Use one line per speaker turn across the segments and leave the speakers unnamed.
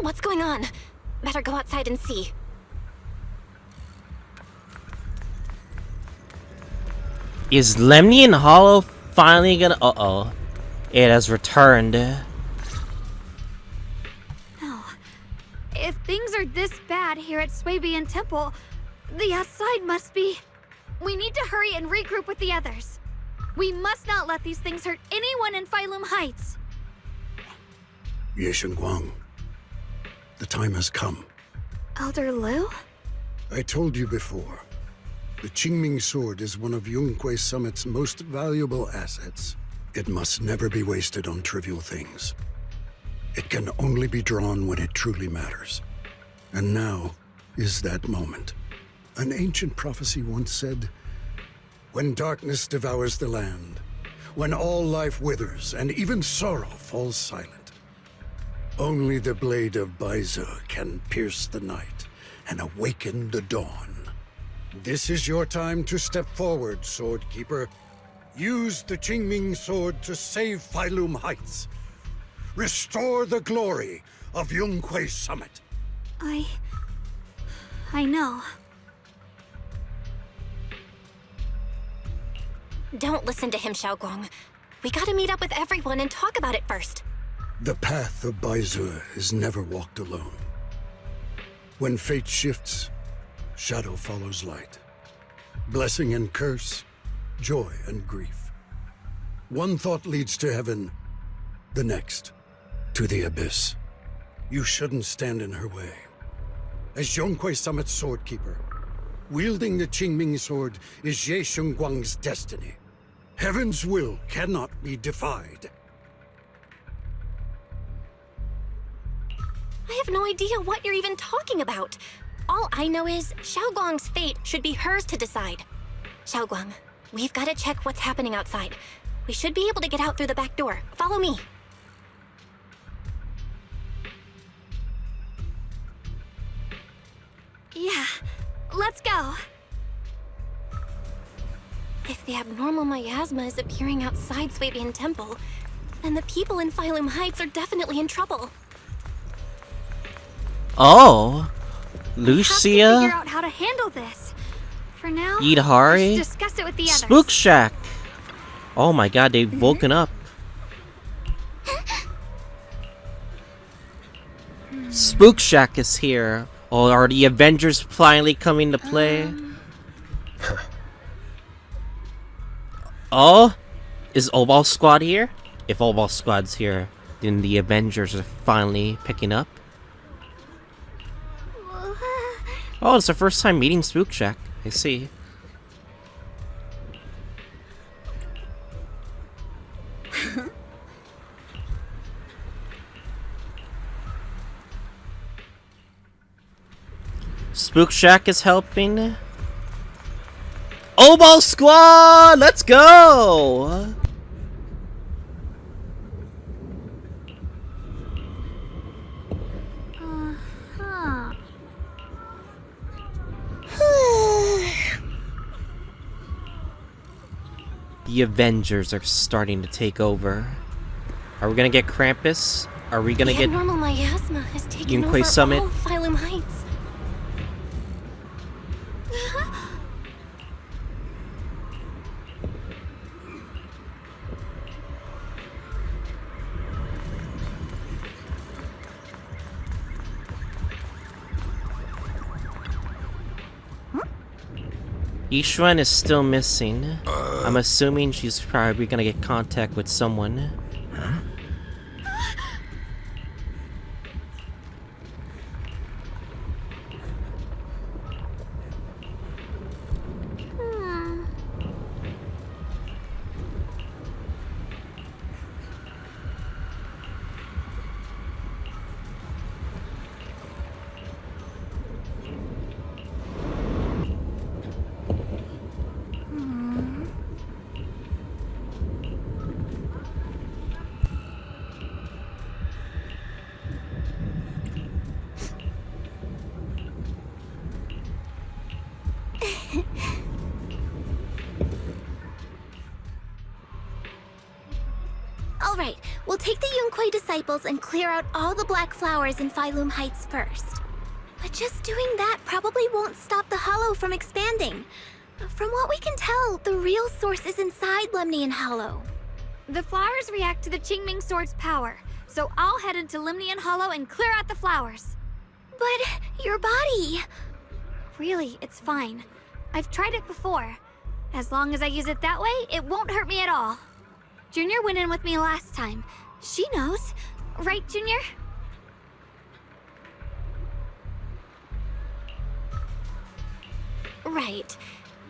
What's going on? Better go outside and see.
Is Lemnian Hollow finally gonna... Uh-oh. It has returned.
No. If things are this bad here at Swabian Temple, the outside must be... We need to hurry and regroup with the others. We must not let these things hurt anyone in Failume Heights.
Ye Shunguang, the time has come.
Elder Liu?
I told you before. The Qingming Sword is one of Yunkui Summit's most valuable assets. It must never be wasted on trivial things. It can only be drawn when it truly matters. And now is that moment. An ancient prophecy once said, "When darkness devours the land, when all life withers and even sorrow falls silent, only the blade of Baize can pierce the night and awaken the dawn." This is your time to step forward, Swordkeeper. Use the Qingming Sword to save Failume Heights. Restore the glory of Yunkui Summit.
I know.
Don't listen to him, Xiaoguang. We gotta meet up with everyone and talk about it first.
The path of Baize is never walked alone. When fate shifts, shadow follows light. Blessing and curse, joy and grief. One thought leads to heaven, the next to the abyss. You shouldn't stand in her way. As Yunkui Summit's Swordkeeper, wielding the Qingming Sword is Ye Shunguang's destiny. Heaven's will cannot be defied.
I have no idea what you're even talking about. All I know is Xiaoguang's fate should be hers to decide. Xiaoguang, we've got to check what's happening outside. We should be able to get out through the back door. Follow me.
Yeah, let's go.
If the abnormal miasma is appearing outside Swabian Temple, then the people in Failume Heights are definitely in trouble.
Oh,
We have to figure
Lucia,
out how to handle this. For now,
Idahari,
let's discuss it with the others.
Spook Shack. Oh my god, they've woken up. Spook Shack is here. Oh, are the Avengers finally coming to play? Oh, is Obal Squad here? If Obal Squad's here, then the Avengers are finally picking up. Oh, it's the first time meeting Spook Shack. I see. Spook Shack is helping. Obal Squad, let's go! The Avengers are starting to take over. Are we gonna get Krampus? Are we gonna get
abnormal miasma has taken
Yunkui
over
Summit?
all of Failume Heights.
Yishuan is still missing. I'm assuming she's probably gonna get contact with someone.
All right, we'll
We'll take the Yunkui disciples and clear out all the black flowers in Failume Heights first. But just doing that probably won't stop the Hollow from expanding. From what we can tell, the real source is inside Lemnian Hollow.
The flowers react to the Qingming Sword's power, so I'll head into Lemnian Hollow and clear out the flowers.
But your body...
Really, it's fine. I've tried it before. As long as I use it that way, it won't hurt me at all. Junior went in with me last time. She knows. Right, Junior?
Right.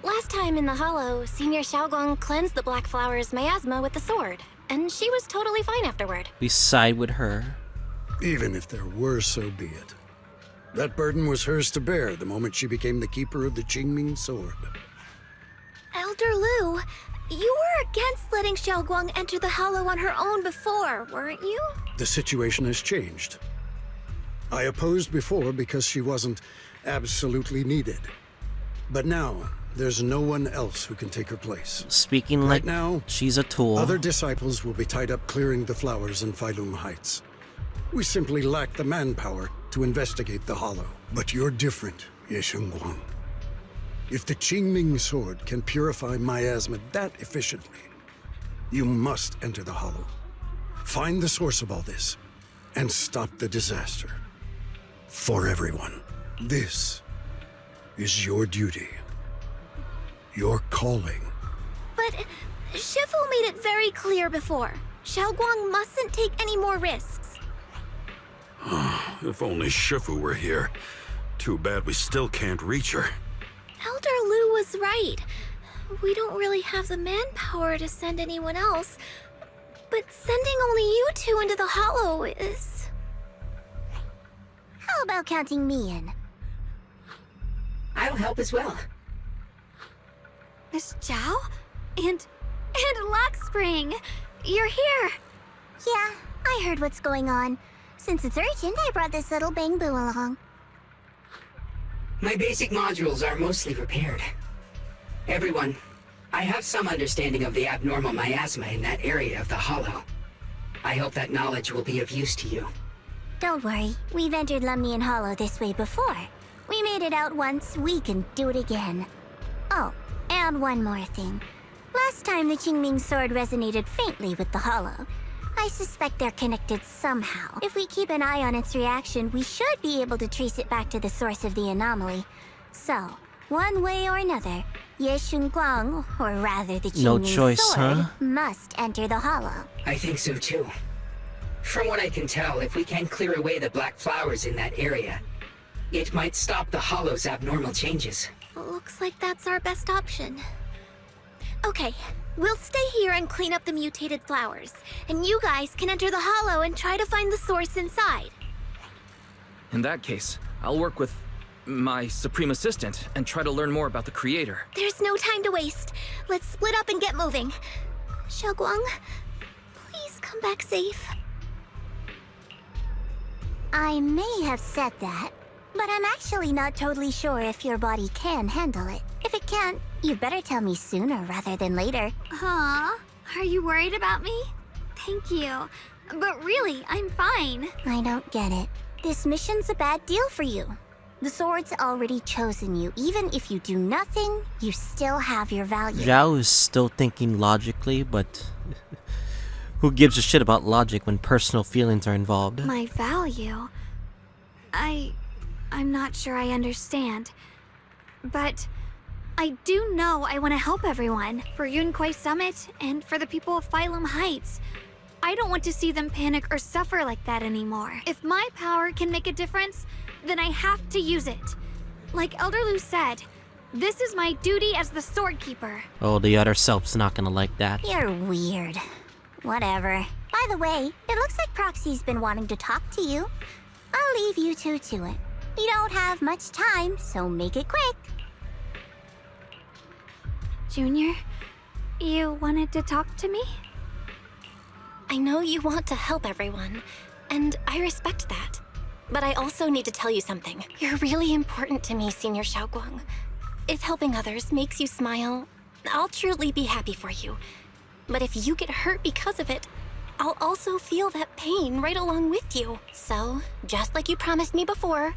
Last time in the Hollow, Senior Shiyuan cleansed the black flower's miasma with the sword, and she was totally fine afterward.
We side with her.
Even if there were, so be it. That burden was hers to bear the moment she became the keeper of the Qingming Sword.
Elder Lu, you were against letting Shiyuan enter the Hollow on her own before, weren't you?
The situation has changed. I opposed before because she wasn't absolutely needed. But now, there's no one else who can take her place.
Speaking
Right
like
now,
she's a tool.
other disciples will be tied up clearing the flowers in Failume Heights. We simply lack the manpower to investigate the Hollow. But you're different, Ye Shunguang. If the Qingming Sword can purify miasma that efficiently, you must enter the Hollow. Find the source of all this, and stop the disaster. For everyone. This is your duty. Your calling.
But Shifu made it very clear before. Shiyuan mustn't take any more risks.
If only Shifu were here. Too bad we still can't reach her.
Elder Lu was right. We don't really have the manpower to send anyone else. But sending only you two into the Hollow is...
How about counting me in?
I'll help as well.
Miss Zhao? And Lockspring! You're here!
Yeah, I heard what's going on. Since it's urgent, I brought this little bang-boo along.
My basic modules are mostly repaired. Everyone, I have some understanding of the abnormal miasma in that area of the Hollow. I hope that knowledge will be of use to you.
Don't worry, we've entered Lemnian Hollow this way before. We made it out once, we can do it again. Oh, and one more thing. Last time the Qingming Sword resonated faintly with the Hollow. I suspect they're connected somehow. If we keep an eye on its reaction, we should be able to trace it back to the source of the anomaly. So, one way or another, Ye Shunguang, or rather the Qingming
No choice,
Sword,
huh?
must enter the Hollow.
I think so too. From what I can tell, if we can clear away the black flowers in that area, it might stop the Hollow's abnormal changes.
Looks like that's our best option. Okay, we'll stay here and clean up the mutated flowers. And you guys can enter the Hollow and try to find the source inside.
In that case, I'll work with my Supreme Assistant and try to learn more about the Creator.
There's no time to waste. Let's split up and get moving. Shiyuan, please come back safe.
I may have said that, but I'm actually not totally sure if your body can handle it. If it can't, you'd better tell me sooner rather than later.
Huh? Are you worried about me? Thank you. But really, I'm fine.
I don't get it. This mission's a bad deal for you. The sword's already chosen you. Even if you do nothing, you still have your value.
Zhao is still thinking logically, but who gives a shit about logic when personal feelings are involved?
My value? I'm not sure I understand. But I do know I want to help everyone. For Yunkui Summit and for the people of Failume Heights. I don't want to see them panic or suffer like that anymore. If my power can make a difference, then I have to use it. Like Elder Lu said, this is my duty as the Sword Keeper.
Oh, the other self's not gonna like that.
You're weird. Whatever. By the way, it looks like Proxy's been wanting to talk to you. I'll leave you two to it. You don't have much time, so make it quick.
Junior, you wanted to talk to me?
I know you want to help everyone, and I respect that. But I also need to tell you something. You're really important to me, Senior Shiyuan. If helping others makes you smile, I'll truly be happy for you. But if you get hurt because of it, I'll also feel that pain right along with you. So, just like you promised me before,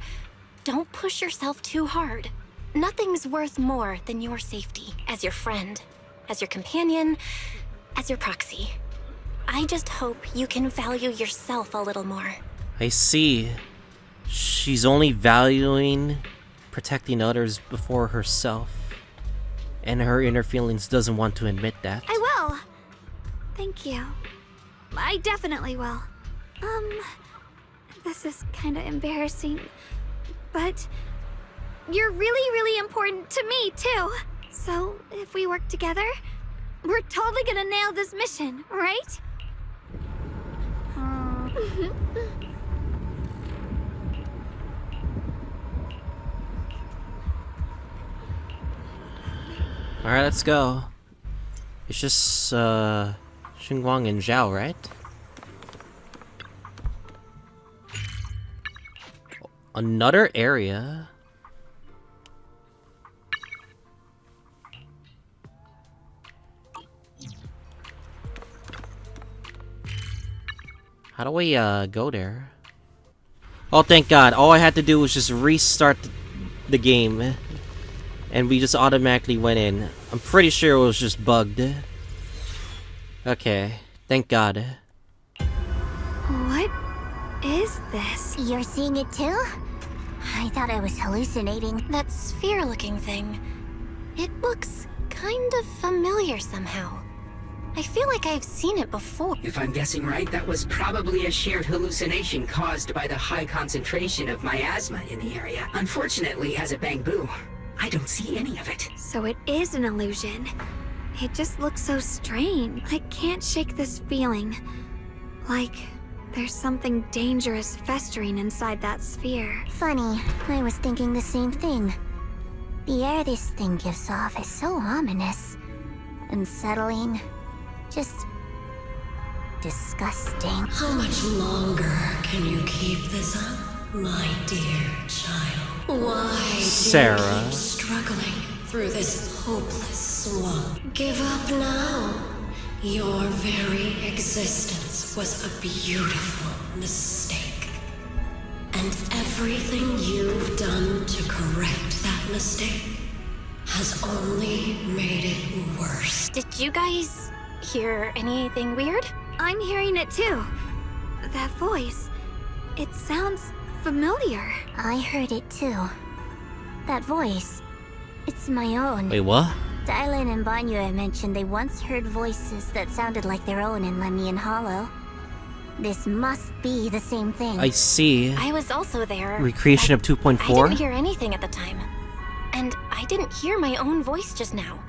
don't push yourself too hard. Nothing's worth more than your safety as your friend, as your companion, as your proxy. I just hope you can value yourself a little more.
I see. She's only valuing protecting others before herself. And her inner feelings doesn't want to admit that.
I will. Thank you. I definitely will. This is kinda embarrassing, but you're really, really important to me, too. So, if we work together, we're totally gonna nail this mission, right?
Alright, let's go. It's just, Xinguang and Zhao, right? Another area? How do we, go there? Oh, thank God. All I had to do was just restart the game. And we just automatically went in. I'm pretty sure it was just bugged. Okay. Thank God.
What is this?
You're seeing it too? I thought I was hallucinating.
That sphere-looking thing. It looks kind of familiar somehow. I feel like I've seen it before.
If I'm guessing right, that was probably a shared hallucination caused by the high concentration of miasma in the area. Unfortunately, as a Bangbu, I don't see any of it.
So it is an illusion. It just looks so strange. I can't shake this feeling. Like there's something dangerous festering inside that sphere.
Funny, I was thinking the same thing. The air this thing gives off is so ominous. Unsettling. Just disgusting.
How much longer can you keep this up, my dear child? Why
Sarah.
do you keep struggling through this hopeless swamp? Give up now. Your very existence was a beautiful mistake. And everything you've done to correct that mistake has only made it worse.
Did you guys hear anything weird?
I'm hearing it too. That voice. It sounds familiar.
I heard it too. That voice. It's my own.
Wait, what?
Dylan and Banyue mentioned they once heard voices that sounded like their own in Lemnian Hollow. This must be the same thing.
I see.
I was also there.
Recreation of
I
2.4?
didn't hear anything at the time. And I didn't hear my own voice just now.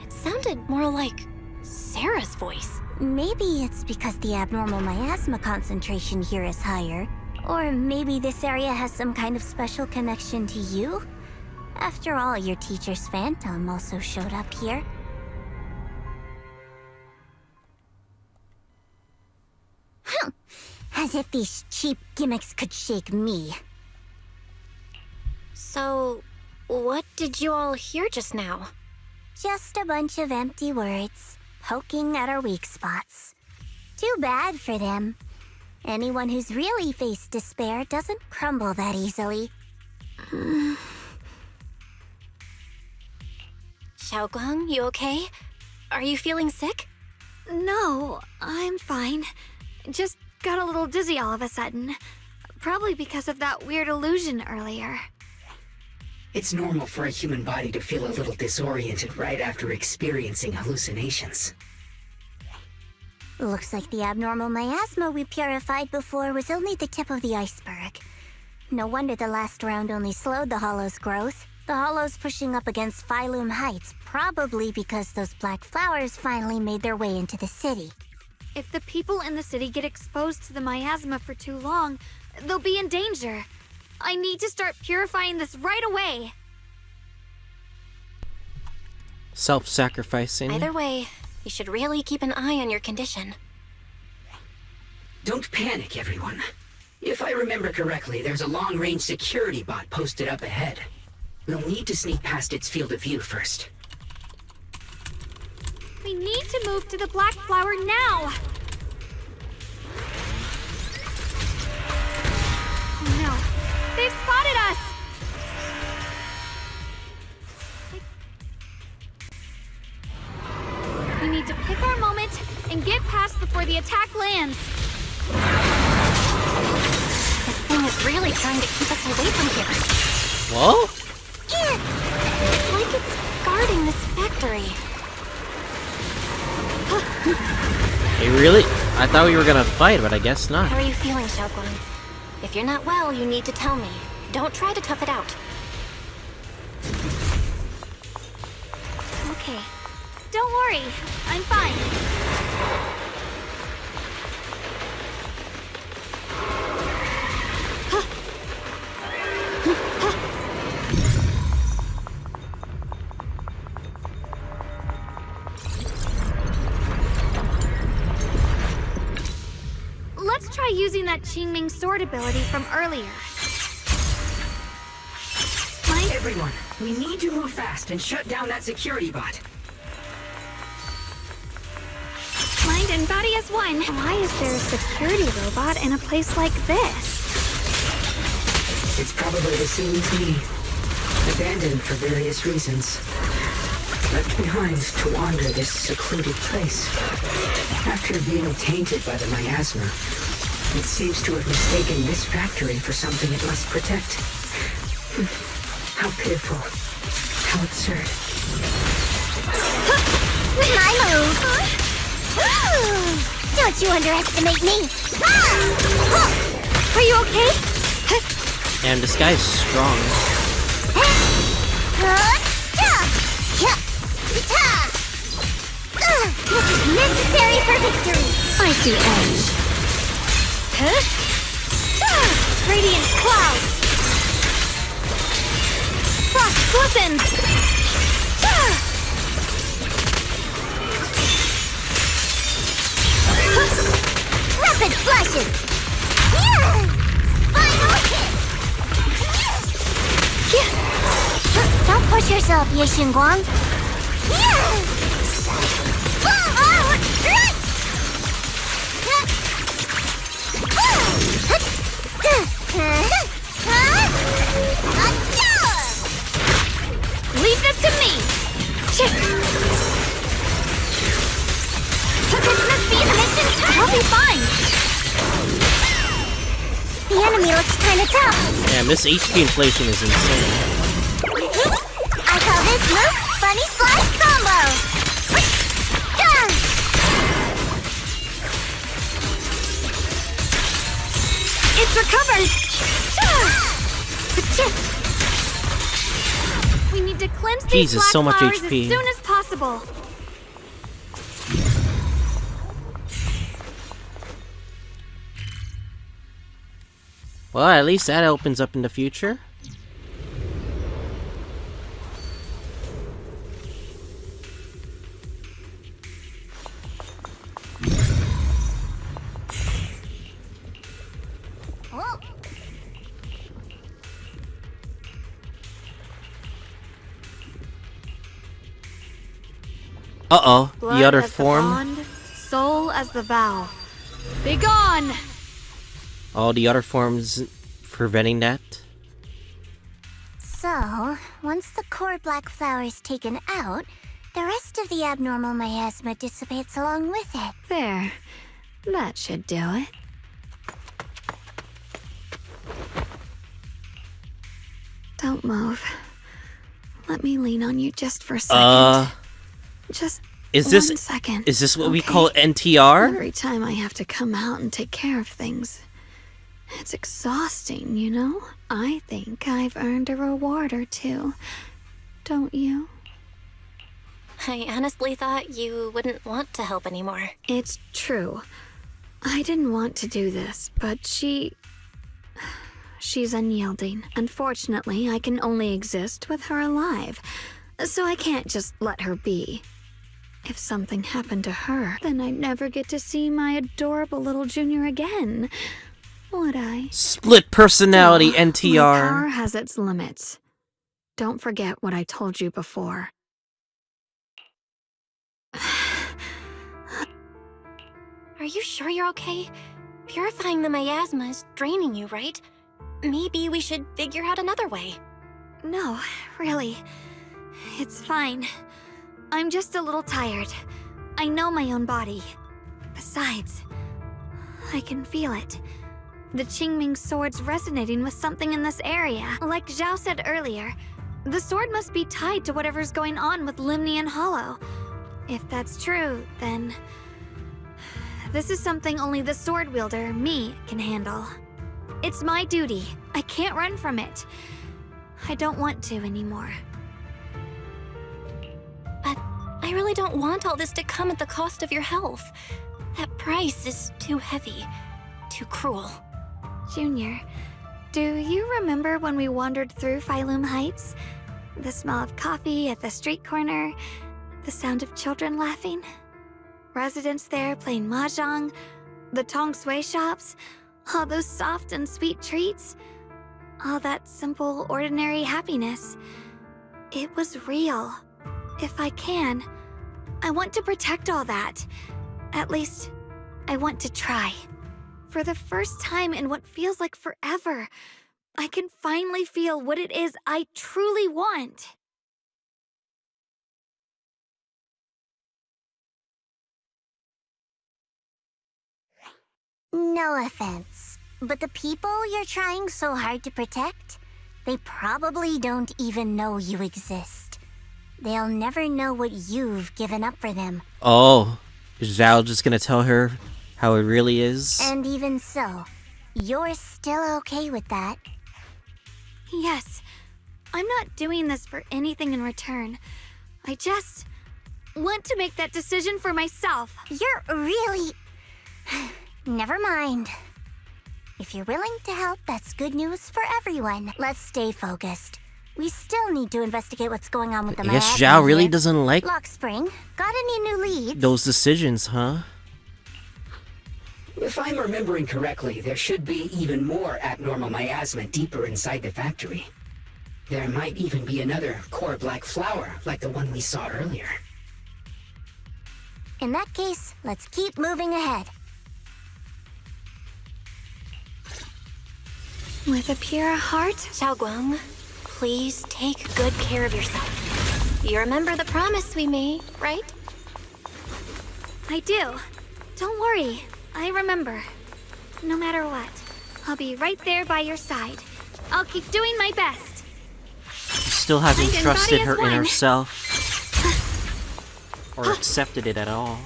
It sounded more like Sarah's voice.
Maybe it's because the abnormal miasma concentration here is higher. Or maybe this area has some kind of special connection to you? After all, your teacher's phantom also showed up here. As if these cheap gimmicks could shake me.
So, what did you all hear just now?
Just a bunch of empty words, poking at our weak spots. Too bad for them. Anyone who's really faced despair doesn't crumble that easily.
Xiaoguang, you okay? Are you feeling sick?
No, I'm fine. Just got a little dizzy all of a sudden. Probably because of that weird illusion earlier.
It's normal for a human body to feel a little disoriented right after experiencing hallucinations.
Looks like the abnormal miasma we purified before was only the tip of the iceberg. No wonder the last round only slowed the Hollow's growth. The Hollow's pushing up against Failume Heights, probably because those black flowers finally made their way into the city.
If the people in the city get exposed to the miasma for too long, they'll be in danger. I need to start purifying this right away.
Self-sacrificing.
Either way, you should really keep an eye on your condition.
Don't panic, everyone. If I remember correctly, there's a long-range security bot posted up ahead. We'll need to sneak past its field of view first.
We need to move to the black flower now! They've spotted us! We need to pick our moment and get past before the attack lands.
This thing is really trying to keep us away from here.
Whoa?
It's like it's guarding this factory.
Hey, really? I thought we were gonna fight, but I guess not.
How are you feeling, Xiaoguang? If you're not well, you need to tell me. Don't try to tough it out.
Okay. Don't worry. I'm fine. Let's try using that Qingming Sword ability from earlier.
Everyone, we need to move fast and shut down that security bot.
Mind and body as one. Why is there a security robot in a place like this?
It's probably the CET. Abandoned for various reasons. Left behind to wander this secluded place. After being tainted by the miasma, it seems to have mistaken this factory for something it must protect. How pitiful. How absurd.
My move! Don't you underestimate me!
Are you okay?
And this guy's strong.
This is necessary for victory!
I see edge. Radiant cloud! Frost glistens!
Rapid flashes! Final hit! Don't push yourself, Ye Shunguang.
Leave this to me!
This must be the mission turn!
I'll be fine!
The enemy looks kinda tough.
Damn, this HP inflation is insane.
I call this move Bunny Slice Combo!
It's recovered! We need to cleanse these
Jesus,
black
so much
flowers
HP.
as soon as possible.
Well, at least that opens up in the future. Uh-oh,
Blood
the other
as
form.
The bond, soul as the vow. Be gone!
Oh, the other form's preventing that?
So, once the core black flower is taken out, the rest of the abnormal miasma dissipates along with it.
There. That should do it. Don't move. Let me lean on you just for a second. Just
Is this
1 second.
Is this what we
okay?
call NTR?
Every time I have to come out and take care of things, it's exhausting, you know? I think I've earned a reward or two. Don't you?
I honestly thought you wouldn't want to help anymore.
It's true. I didn't want to do this, but she's unyielding. Unfortunately, I can only exist with her alive, so I can't just let her be. If something happened to her, then I'd never get to see my adorable little junior again, would I?
Split personality,
My
NTR.
power has its limits. Don't forget what I told you before.
Are you sure you're okay? Purifying the miasma is draining you, right? maybe we should figure out another way.
No, really. It's fine. I'm just a little tired. I know my own body. Besides, I can feel it. The Qingming Sword's resonating with something in this area. Like Zhao said earlier, the sword must be tied to whatever's going on with Lemnian Hollow. If that's true, then this is something only the sword wielder, me, can handle. It's my duty. I can't run from it. I don't want to anymore.
But I really don't want all this to come at the cost of your health. That price is too heavy, too cruel.
Junior, do you remember when we wandered through Failume Heights? The smell of coffee at the street corner, the sound of children laughing, residents there playing mahjong, the tong sui shops, all those soft and sweet treats, all that simple, ordinary happiness. It was real. If I can, I want to protect all that. At least, I want to try. For the first time in what feels like forever, I can finally feel what it is I truly want.
No offense, but the people you're trying so hard to protect, they probably don't even know you exist. They'll never know what you've given up for them.
Oh, is Zhao just gonna tell her how it really is?
And even so, you're still okay with that?
Yes, I'm not doing this for anything in return. I just want to make that decision for myself.
You're really... Never mind. If you're willing to help, that's good news for everyone. Let's stay focused. We still need to investigate what's going on with the
I guess
Miasma
Zhao really
here.
doesn't like
Lockspring, got any new leads?
those decisions, huh?
If I'm remembering correctly, there should be even more abnormal miasma deeper inside the factory. There might even be another core black flower, like the one we saw earlier.
In that case, let's keep moving ahead.
With a pure heart?
Xiaoguang, please take good care of yourself. You remember the promise we made, right?
I do. Don't worry, I remember. No matter what, I'll be right there by your side. I'll keep doing my best.
She still hasn't
Mind and
trusted
body
her
as one.
inner self. Or accepted it at all.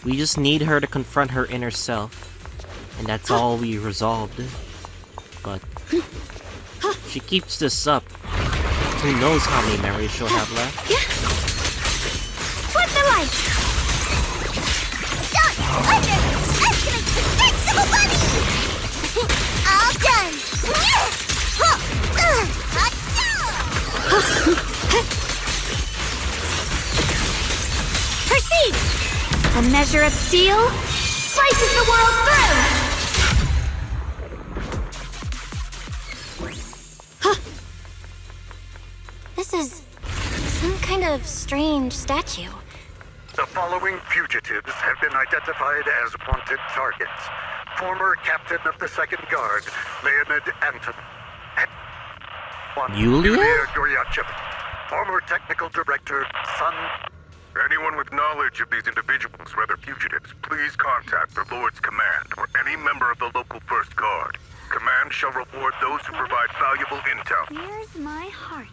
We just need her to confront her inner self. And that's all we resolved. But she keeps this up. Who knows how many memories she'll have left?
Flip the light!
Don't underestimate the flexible body! All done!
Proceed! A measure of steel slices the world through!
This is some kind of strange statue.
The following fugitives have been identified as wanted targets. Former captain of the Second Guard, Leonid Anton.
Yulia?
Guryachev. Former technical director, Sun.
Anyone with knowledge of these individuals, whether fugitives, please contact the Lord's Command or any member of the local First Guard. Command shall reward those who provide valuable intel.
Here's my heart.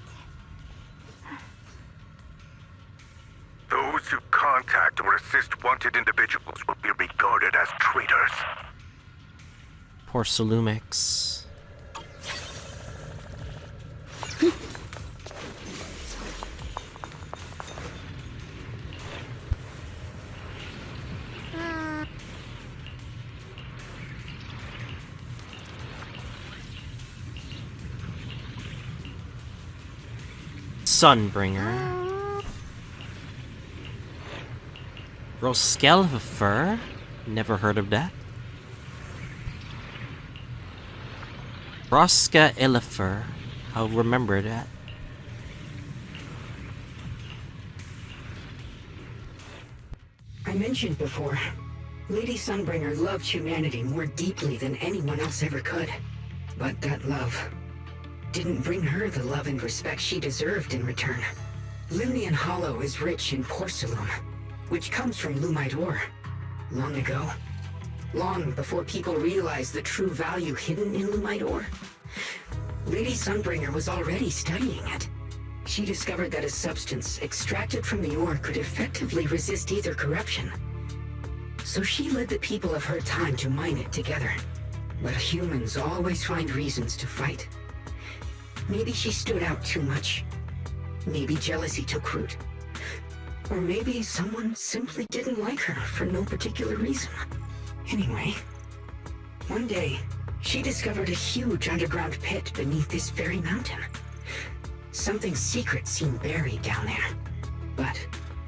Those who contact or assist wanted individuals will be regarded as traitors.
Poor Salumix. Sunbringer. Roskelvifer? Never heard of that. Roska Elifer. I'll remember that.
I mentioned before, Lady Sunbringer loved humanity more deeply than anyone else ever could. But that love didn't bring her the love and respect she deserved in return. Lemnian Hollow is rich in porcelain, which comes from Lumite ore. Long ago, long before people realized the true value hidden in Lumite ore, Lady Sunbringer was already studying it. She discovered that a substance extracted from the ore could effectively resist either corruption. So she led the people of her time to mine it together. But humans always find reasons to fight. Maybe she stood out too much. Maybe jealousy took root. Or maybe someone simply didn't like her for no particular reason. Anyway, one day, she discovered a huge underground pit beneath this very mountain. Something secret seemed buried down there. But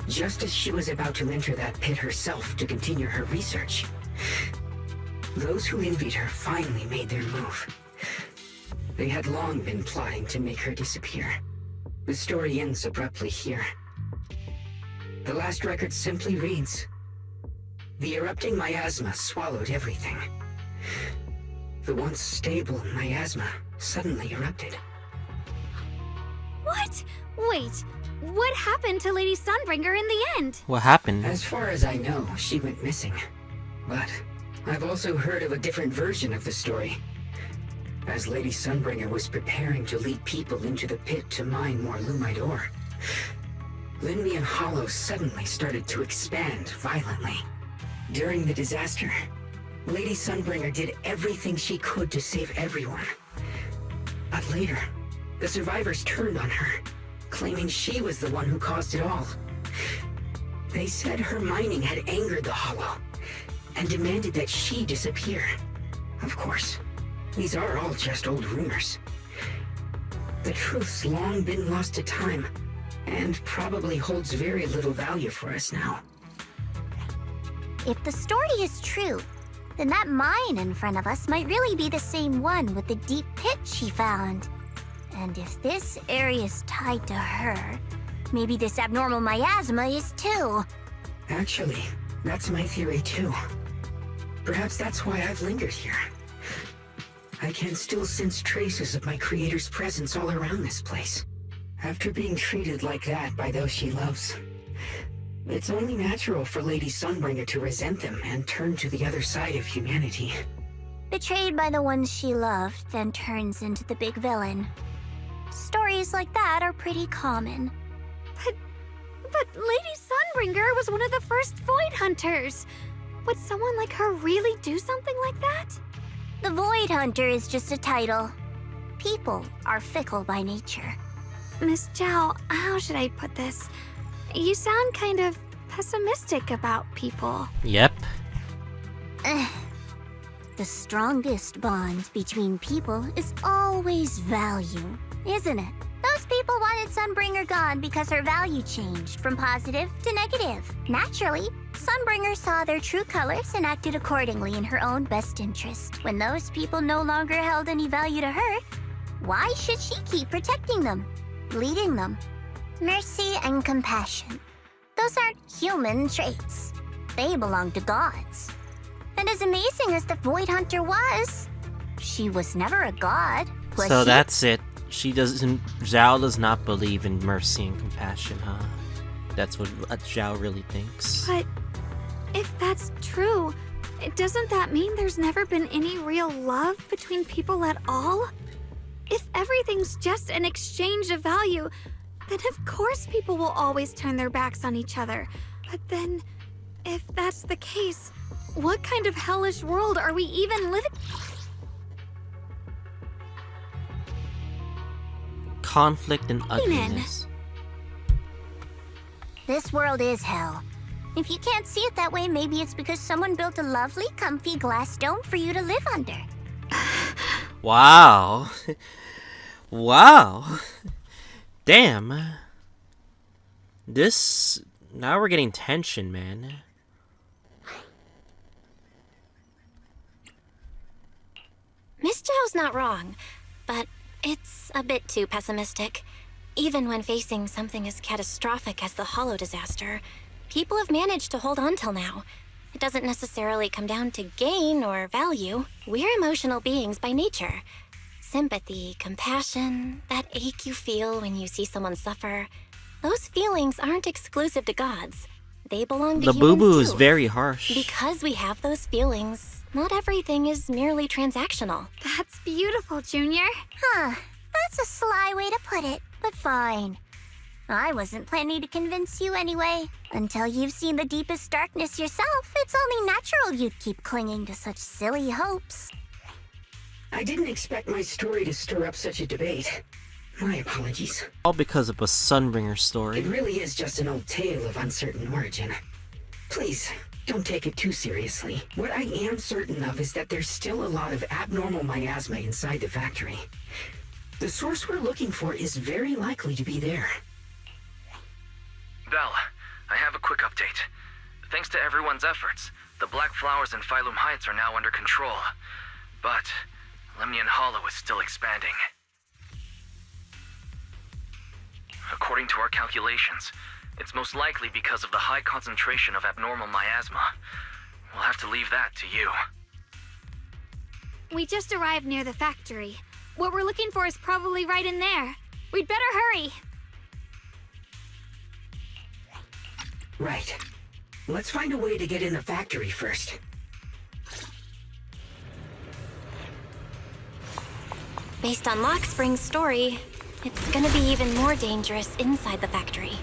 just as she was about to enter that pit herself to continue her research, those who envied her finally made their move. They had long been plotting to make her disappear. The story ends abruptly here. The last record simply reads, "The erupting miasma swallowed everything." The once stable miasma suddenly erupted.
What? Wait, what happened to Lady Sunbringer in the end?
What happened?
As far as I know, she went missing. But I've also heard of a different version of the story. As Lady Sunbringer was preparing to lead people into the pit to mine more Lumite ore, Lemnian Hollow suddenly started to expand violently. During the disaster, Lady Sunbringer did everything she could to save everyone. But later, the survivors turned on her, claiming she was the one who caused it all. They said her mining had angered the Hollow, and demanded that she disappear. Of course, these are all just old rumors. The truth's long been lost to time, and probably holds very little value for us now.
If the story is true, then that mine in front of us might really be the same one with the deep pit she found. And if this area is tied to her, maybe this abnormal miasma is too.
Actually, that's my theory too. Perhaps that's why I've lingered here. I can still sense traces of my creator's presence all around this place. After being treated like that by those she loves, it's only natural for Lady Sunbringer to resent them and turn to the other side of humanity.
Betrayed by the ones she loved, then turns into the big villain. Stories like that are pretty common.
But Lady Sunbringer was one of the first Void Hunters. Would someone like her really do something like that?
The Void Hunter is just a title. People are fickle by nature.
Miss Zhao, how should I put this? You sound kind of pessimistic about people.
Yep.
The strongest bond between people is always value, isn't it? Those people wanted Sunbringer gone because her value changed from positive to negative. Naturally, Sunbringer saw their true colors and acted accordingly in her own best interest. When those people no longer held any value to her, why should she keep protecting them, leading them? Mercy and compassion. Those aren't human traits. They belong to gods. And as amazing as the Void Hunter was, she was never a god, was
So
she?
that's it. Zhao does not believe in mercy and compassion, huh? That's what Zhao really thinks.
But if that's true, doesn't that mean there's never been any real love between people at all? If everything's just an exchange of value, then of course people will always turn their backs on each other. But then, if that's the case, what kind of hellish world are we even living?
Conflict and ugliness.
This world is hell. If you can't see it that way, maybe it's because someone built a lovely, comfy glass dome for you to live under.
Wow. Wow. Damn. Now we're getting tension, man.
Miss Zhao's not wrong, but it's a bit too pessimistic. Even when facing something as catastrophic as the Hollow disaster, people have managed to hold on till now. It doesn't necessarily come down to gain or value. We're emotional beings by nature. Sympathy, compassion, that ache you feel when you see someone suffer, those feelings aren't exclusive to gods. They belong to
The
humans
boo-boo
too.
is very harsh.
Because we have those feelings, not everything is merely transactional.
That's beautiful, Junior.
Huh. That's a sly way to put it, but fine. I wasn't planning to convince you anyway. Until you've seen the deepest darkness yourself, it's only natural you'd keep clinging to such silly hopes.
I didn't expect my story to stir up such a debate. My apologies.
All because of a Sunbringer
It
story.
really is just an old tale of uncertain origin. Please, don't take it too seriously. What I am certain of is that there's still a lot of abnormal miasma inside the factory. The source we're looking for is very likely to be there.
Belle, I have a quick update. Thanks to everyone's efforts, the black flowers in Failume Heights are now under control. But Lemnian Hollow is still expanding. According to our calculations, it's most likely because of the high concentration of abnormal miasma. We'll have to leave that to you.
We just arrived near the factory. What we're looking for is probably right in there. We'd better hurry.
Right. Let's find a way to get in the factory first.
Based on Lockspring's story, it's gonna be even more dangerous inside the factory.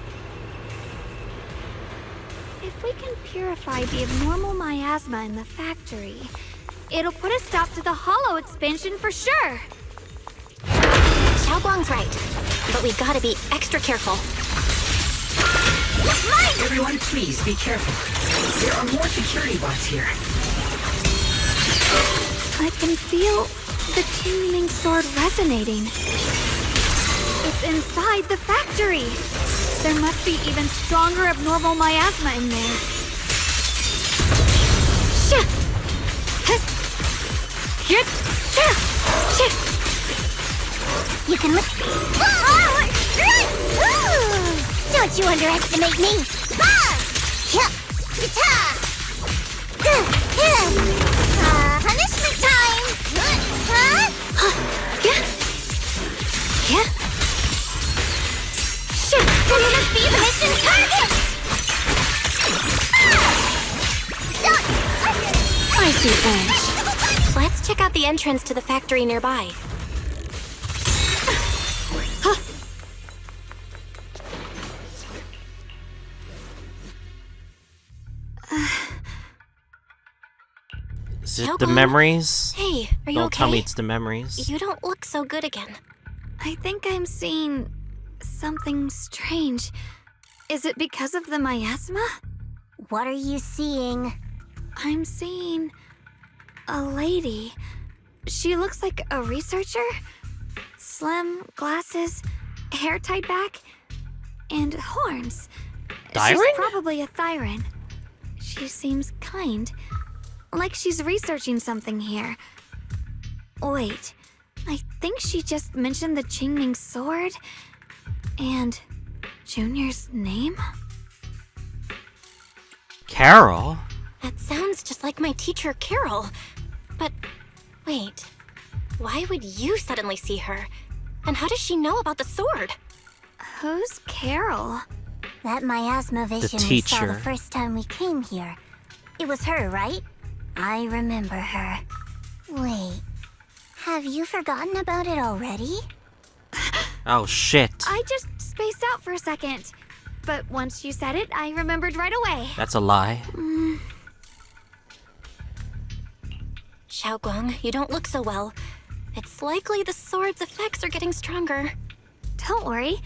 If we can purify the abnormal miasma in the factory, it'll put a stop to the Hollow expansion for sure.
Xiaoguang's right, but we've gotta be extra careful.
Everyone, please be careful. There are more security bots here.
I can feel the Qingming Sword resonating. It's inside the factory. There must be even stronger abnormal miasma in there. Shh! Hit!
You can look. Don't you underestimate me! Punishment time!
Shit!
You must be the mission target!
I see edge. Let's check out the entrance to the factory nearby.
Is it the
Xiaoguang?
memories?
Hey, are you
Don't
okay?
tell me it's the memories.
You don't look so good again.
I think I'm seeing something strange. Is it because of the miasma?
What are you seeing?
I'm seeing a lady. She looks like a researcher. Slim, glasses, hair tied back, and horns.
Thyren?
She's probably a Thyren. She seems kind. Like she's researching something here. Wait, I think she just mentioned the Qingming Sword and Junior's name?
Carole?
That sounds just like my teacher, Carole. But wait, why would you suddenly see her? And how does she know about the sword?
Who's Carole?
That miasma vision we saw the first time we came here. It was her, right? I remember her. Wait, have you forgotten about it already?
Oh shit.
I just spaced out for a second. But once you said it, I remembered right away.
That's a lie.
Xiaoguang, you don't look so well. It's likely the sword's effects are getting stronger.
Don't worry.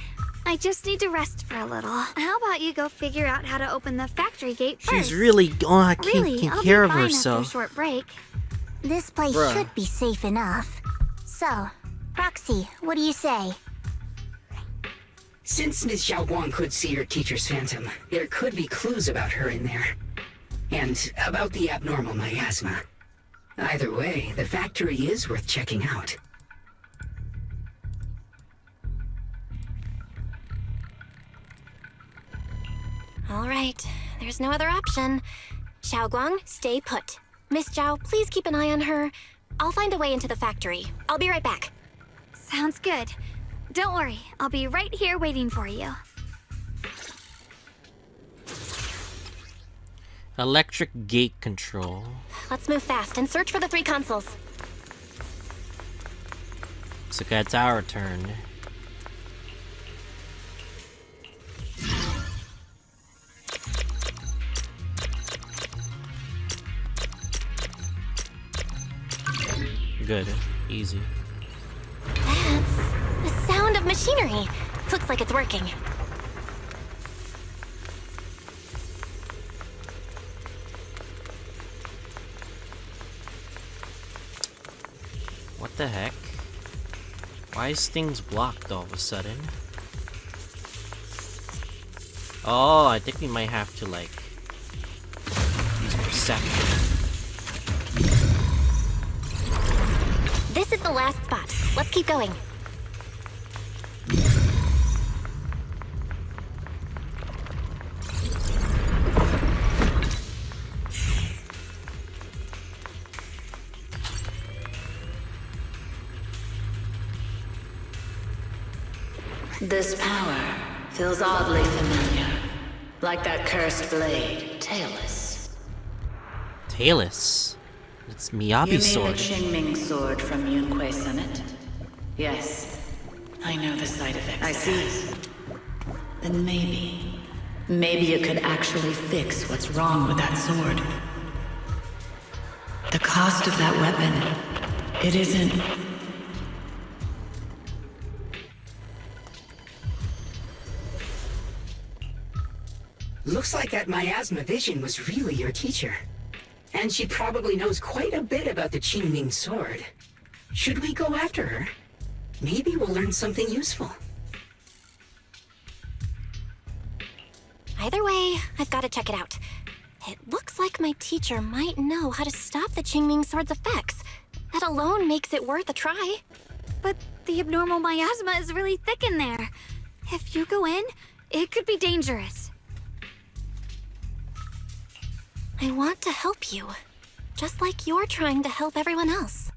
I just need to rest for a little. How about you go figure out how to open the factory gate first?
She's really
Really,
taking
I'll
care
be
of
fine
herself.
after a short break.
This place
Bruh.
should be safe enough. So, Proxy, what do you say?
Since Ms. Xiaoguang could see her teacher's phantom, there could be clues about her in there. And about the abnormal miasma. Either way, the factory is worth checking out.
All right, there's no other option. Xiaoguang, stay put. Miss Zhao, please keep an eye on her. I'll find a way into the factory. I'll be right back.
Sounds good. Don't worry, I'll be right here waiting for you.
Electric gate control.
Let's move fast and search for the 3 consoles.
Looks like it's our turn. Good. Easy.
That's the sound of machinery. Looks like it's working.
What the heck? Why is things blocked all of a sudden? Oh, I think we might have to, like, use perception.
This is the last spot. Let's keep going.
This power feels oddly familiar. Like that cursed blade, tailless.
Tailless? It's
You
Miyabi's
made
sword.
the Qingming Sword from Yunkui Summit? Yes. I know the side effects. I see. Then maybe it could actually fix what's wrong with that sword. The cost of that weapon, it isn't...
Looks like that Miasma vision was really your teacher. And she probably knows quite a bit about the Qingming Sword. Should we go after her? Maybe we'll learn something useful.
Either way, I've got to check it out. It looks like my teacher might know how to stop the Qingming Sword's effects. That alone makes it worth a try.
But the abnormal miasma is really thick in there. If you go in, it could be dangerous.
I want to help you, just like you're trying to help everyone else.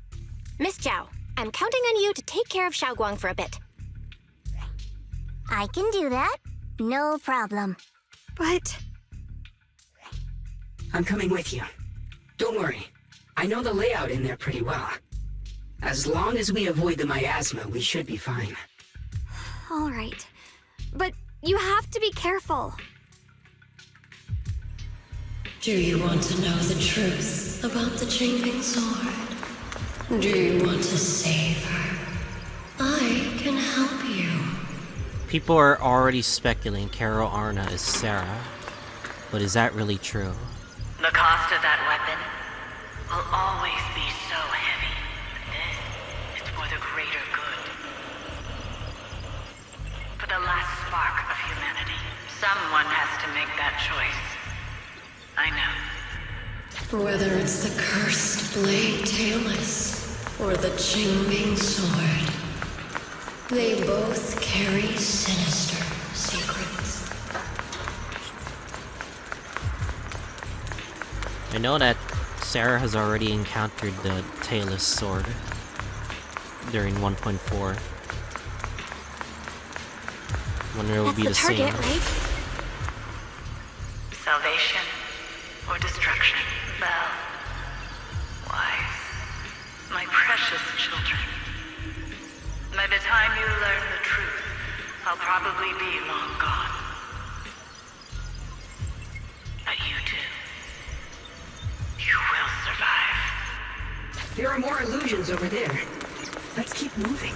Miss Zhao, I'm counting on you to take care of Xiaoguang for a bit.
I can do that. No problem.
But...
I'm coming with you. Don't worry. I know the layout in there pretty well. As long as we avoid the miasma, we should be fine.
all right. But you have to be careful.
Do you want to know the truth about the Qingming Sword? Do you want to save her? I can help you.
People are already speculating Carole Arna is Sarah, but is that really true?
The cost of that weapon will always be so heavy. This is for the greater good. For the last spark of humanity. Someone has to make that choice. I know.
Whether it's the cursed blade tailless or the Qingming Sword, they both carry sinister secrets.
I know that Sarah has already encountered the tailless sword during 1.4. Wonder it will
That's
be
the
the
target,
same.
right?
Salvation or destruction? Belle. Wise. My precious children. By the time you learn the truth, I'll probably be long gone. But you two, you will survive.
There are more illusions over there. Let's keep moving.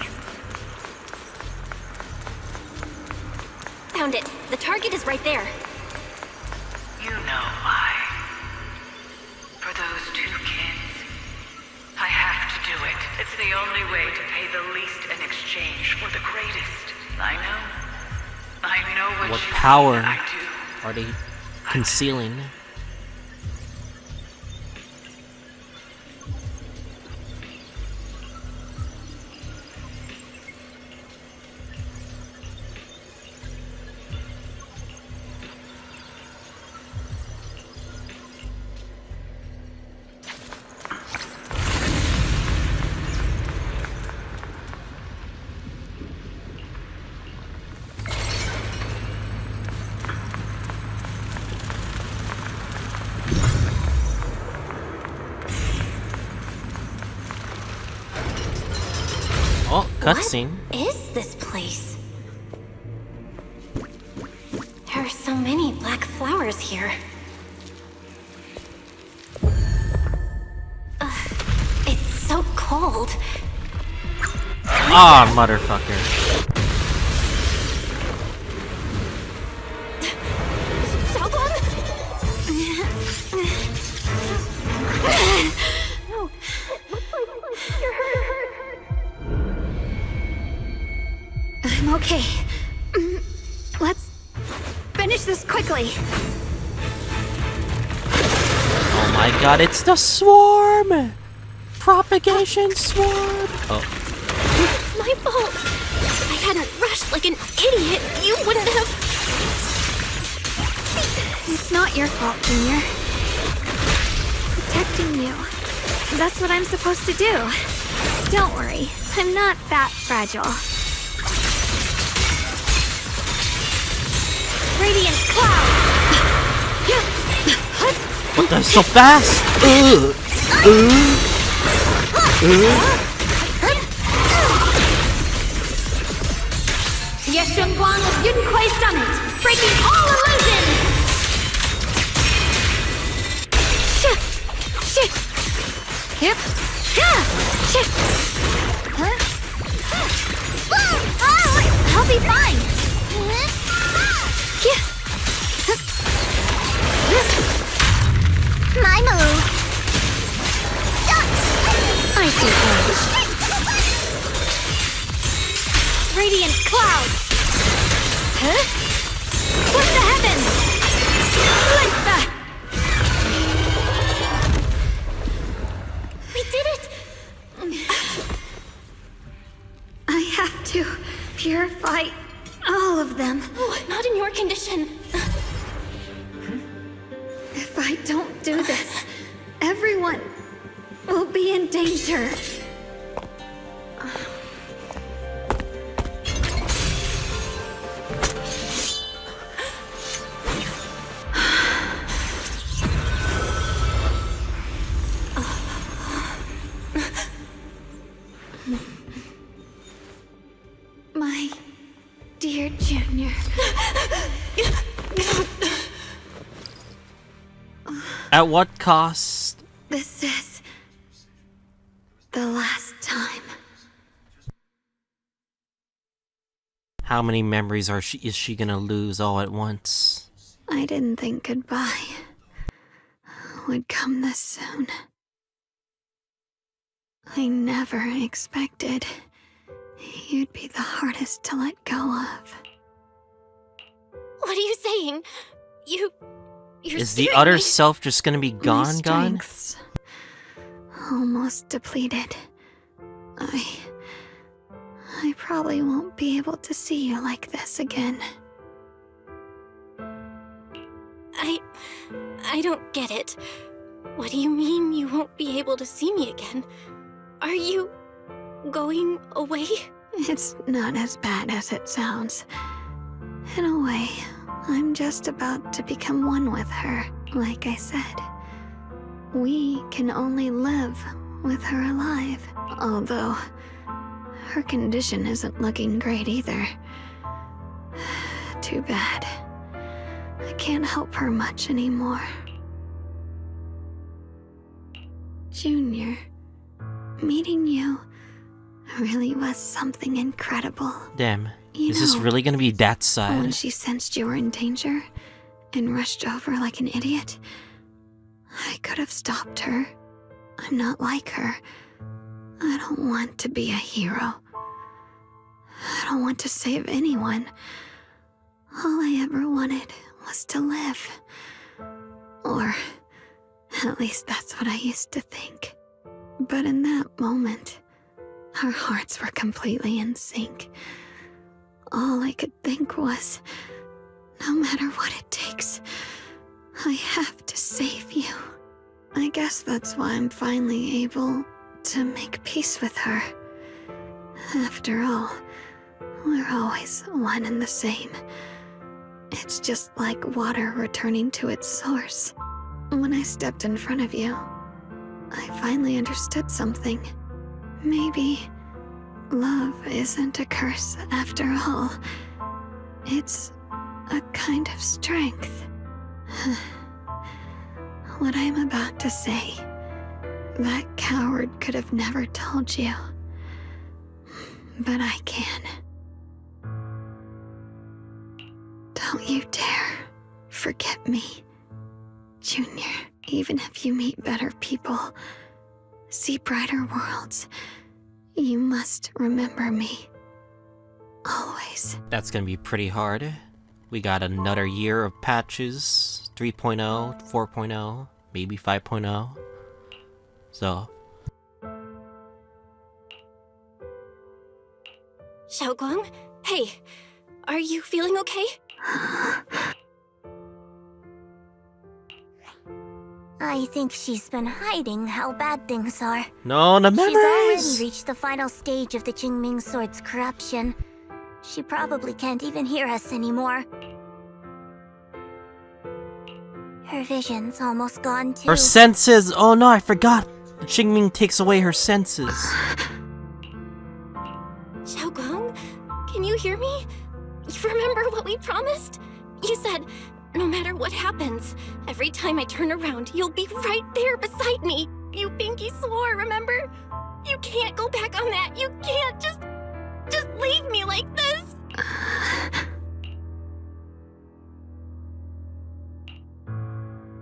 Found it. The target is right there.
You know why. For those two kids. I have to do it. It's the only way to pay the least in exchange for the greatest. I know
What
you
power
mean, I do.
are they concealing? cutscene.
What is this place? There are so many black flowers here. It's so cold.
Ah, motherfucker.
Xiaoguang? No. You're hurt.
I'm okay. Let's finish this quickly.
Oh my god, it's the swarm! Propagation swarm! Oh.
It's my fault. If I hadn't rushed like an idiot, you wouldn't have...
It's not your fault, Junior. Protecting you. That's what I'm supposed to do. Don't worry, I'm not that fragile. Radiant cloud!
What the? So fast?
Ye Shunguang of Yunkui Summit, breaking all illusions! Yep. I'll be fine.
My move.
I see flash. Radiant cloud. Split the heavens. Like that.
We did it!
I have to purify all of them.
Oh, not in your condition.
If I don't do this, everyone will be in danger. My dear Junior.
At what cost?
This is the last time.
How many memories is she gonna lose all at once?
I didn't think goodbye would come this soon. I never expected you'd be the hardest to let go of.
What are you saying? You're
Is the
steering
other
me.
self just gonna be
My
gone?
strength's almost depleted. I probably won't be able to see you like this again.
I don't get it. What do you mean you won't be able to see me again? Are you going away?
It's not as bad as it sounds. In a way, I'm just about to become one with her. Like I said, we can only live with her alive. Although, her condition isn't looking great either. Too bad. I can't help her much anymore. Junior, meeting you really was something incredible.
Damn.
You
Is this
know,
really gonna be that side?
When she sensed you were in danger and rushed over like an idiot, I could have stopped her. I'm not like her. I don't want to be a hero. I don't want to save anyone. All I ever wanted was to live. Or at least that's what I used to think. But in that moment, our hearts were completely in sync. All I could think was, no matter what it takes, I have to save you. I guess that's why I'm finally able to make peace with her. After all, we're always one and the same. It's just like water returning to its source. When I stepped in front of you, I finally understood something. Maybe Love isn't a curse after all. It's a kind of strength. What I'm about to say, that coward could have never told you. But I can. Don't you dare forget me, Junior. Even if you meet better people, see brighter worlds, you must remember me. Always.
That's gonna be pretty hard. We got another year of patches. 3.0, 4.0, maybe 5.0. So...
Xiaoguang? Hey, are you feeling okay?
I think she's been hiding how bad things are.
No, the memories!
She's already reached the final stage of the Qingming Sword's corruption. She probably can't even hear us anymore. Her vision's almost gone too.
Her senses! Oh no, I forgot! The Qingming takes away her senses.
Xiaoguang, can you hear me? You remember what we promised? You said, no matter what happens, every time I turn around, you'll be right there beside me. You pinky swore, remember? You can't go back on that. You can't just leave me like this.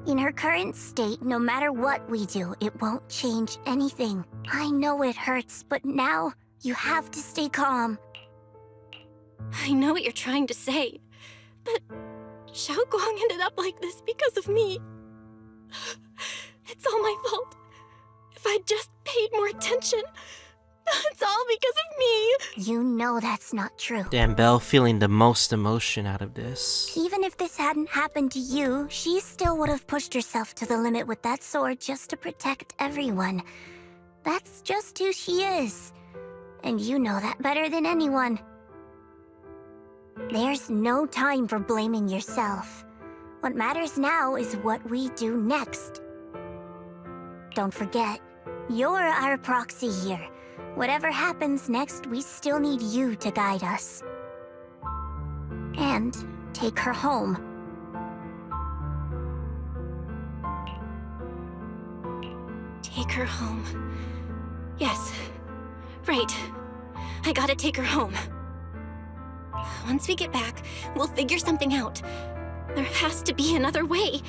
In her current state, no matter what we do, it won't change anything. I know it hurts, but now you have to stay calm.
I know what you're trying to say, but Xiaoguang ended up like this because of me. It's all my fault. If I'd just paid more attention, it's all because of me.
You know that's not true.
Damn, Belle feeling the most emotion out of this.
Even if this hadn't happened to you, she still would have pushed herself to the limit with that sword just to protect everyone. That's just who she is. And you know that better than anyone. There's no time for blaming yourself. What matters now is what we do next. Don't forget, you're our proxy here. Whatever happens next, we still need you to guide us. And take her home.
Take her home. Yes. Right. I gotta take her home. Once we get back, we'll figure something out. There has to be another way.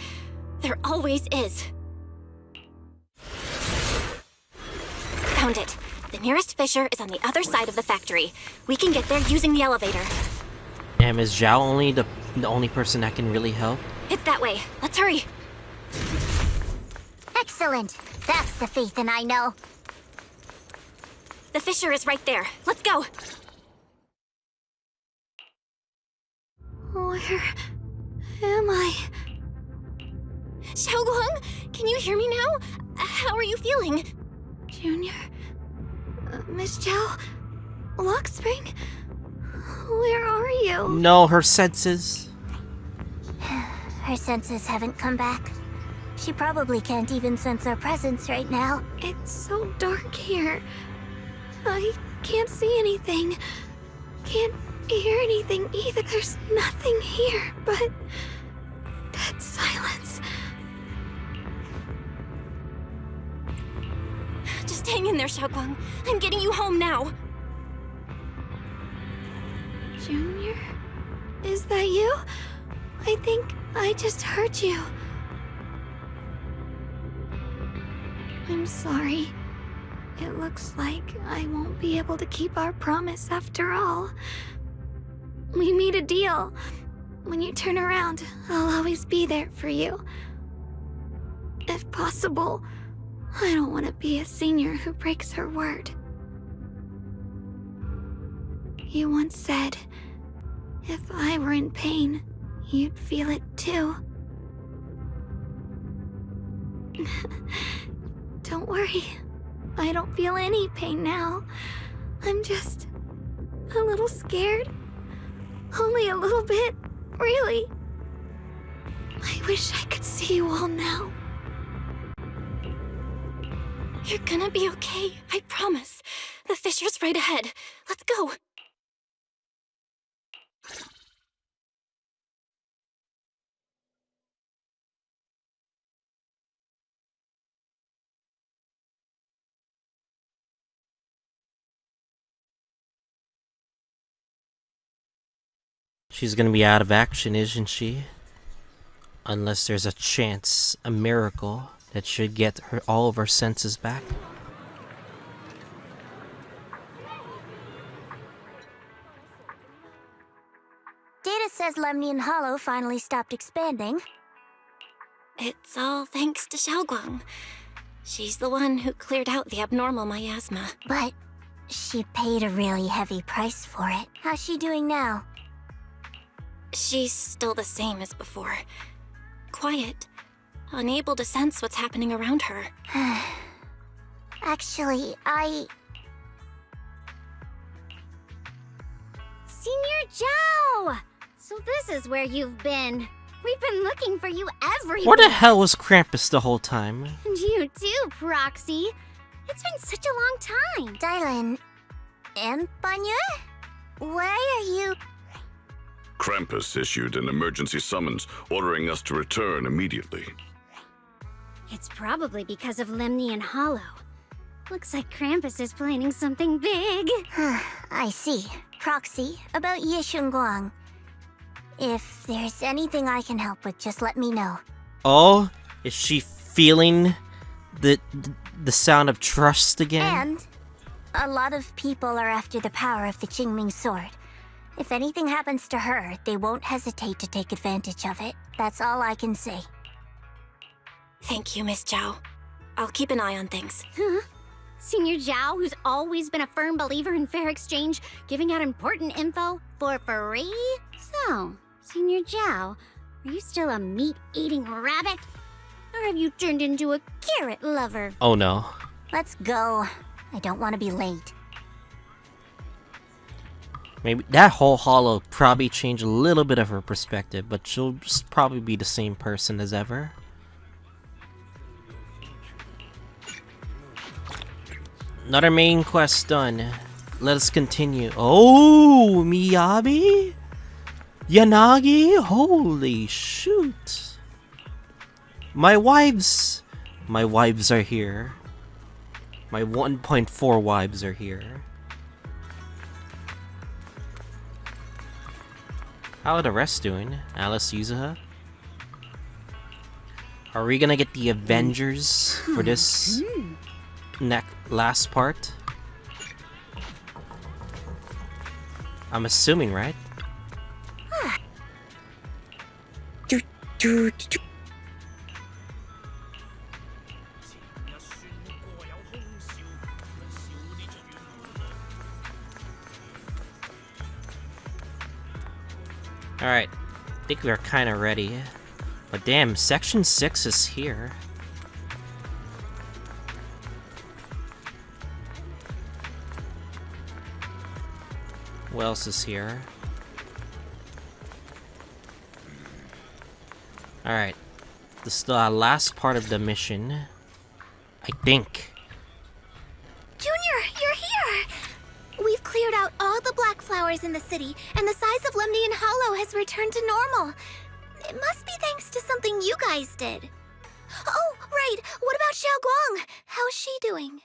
There always is. Found it. The nearest fissure is on the other side of the factory. We can get there using the elevator.
Damn, is Zhao only the only person that can really help?
It's that way. Let's hurry.
Excellent. That's the Faithin I know.
The fissure is right there. Let's go.
Where am I?
Xiaoguang, can you hear me now? How are you feeling?
Junior? Miss Zhao? Lockspring? Where are you?
No, her senses.
Her senses haven't come back. She probably can't even sense our presence right now.
It's so dark here. I can't see anything. Can't hear anything either. There's nothing here but dead silence.
Just hang in there, Xiaoguang. I'm getting you home now.
Junior? Is that you? I think I just heard you. I'm sorry. It looks like I won't be able to keep our promise after all. We made a deal. When you turn around, I'll always be there for you. If possible, I don't want to be a senior who breaks her word. You once said, if I were in pain, you'd feel it too. Don't worry. I don't feel any pain now. I'm just a little scared. Only a little bit, really. I wish I could see you all now.
You're gonna be okay, I promise. The fissure's right ahead. Let's go.
She's gonna be out of action, isn't she? Unless there's a chance, a miracle, that should get her all of her senses back.
Data says Lemnian Hollow finally stopped expanding.
It's all thanks to Xiaoguang. She's the one who cleared out the abnormal miasma.
But she paid a really heavy price for it. How's she doing now?
She's still the same as before. Quiet, unable to sense what's happening around her.
Actually,
Senior Zhao! So this is where you've been. We've been looking for you everywhere.
Where the hell was Krampus the whole time?
And you too, Proxy. It's been such a long time.
Dylan and Banya? Why are you...
Krampus issued an emergency summons ordering us to return immediately.
It's probably because of Lemnian Hollow. Looks like Krampus is planning something big.
I see. Proxy, about Ye Shunguang. If there's anything I can help with, just let me know.
Oh, is she feeling the sound of trust again?
And a lot of people are after the power of the Qingming Sword. If anything happens to her, they won't hesitate to take advantage of it. That's all I can say.
Thank you, Miss Zhao. I'll keep an eye on things.
Huh? Senior Zhao, who's always been a firm believer in fair exchange, giving out important info for free? So, Senior Zhao, are you still a meat-eating rabbit? Or have you turned into a carrot lover?
Oh no.
Let's go. I don't want to be late.
Maybe that whole hollow probably changed a little bit of her perspective, but she'll just probably be the same person as ever. Another main quest done. Let us continue. Oh, Miyabi? Yanagi? Holy shoot. My wives are here. My 1.4 wives are here. How are the rest doing? Alice Yuzuha? Are we gonna get the Avengers for this last part? I'm assuming, right? Alright, I think we're kinda ready. But damn, Section 6 is here. What else is here? Alright, this is the last part of the mission, I think.
Junior, you're here! We've cleared out all the black flowers in the city, and the size of Lemnian Hollow has returned to normal. It must be thanks to something you guys did. Oh, right. What about Xiaoguang? How's she doing?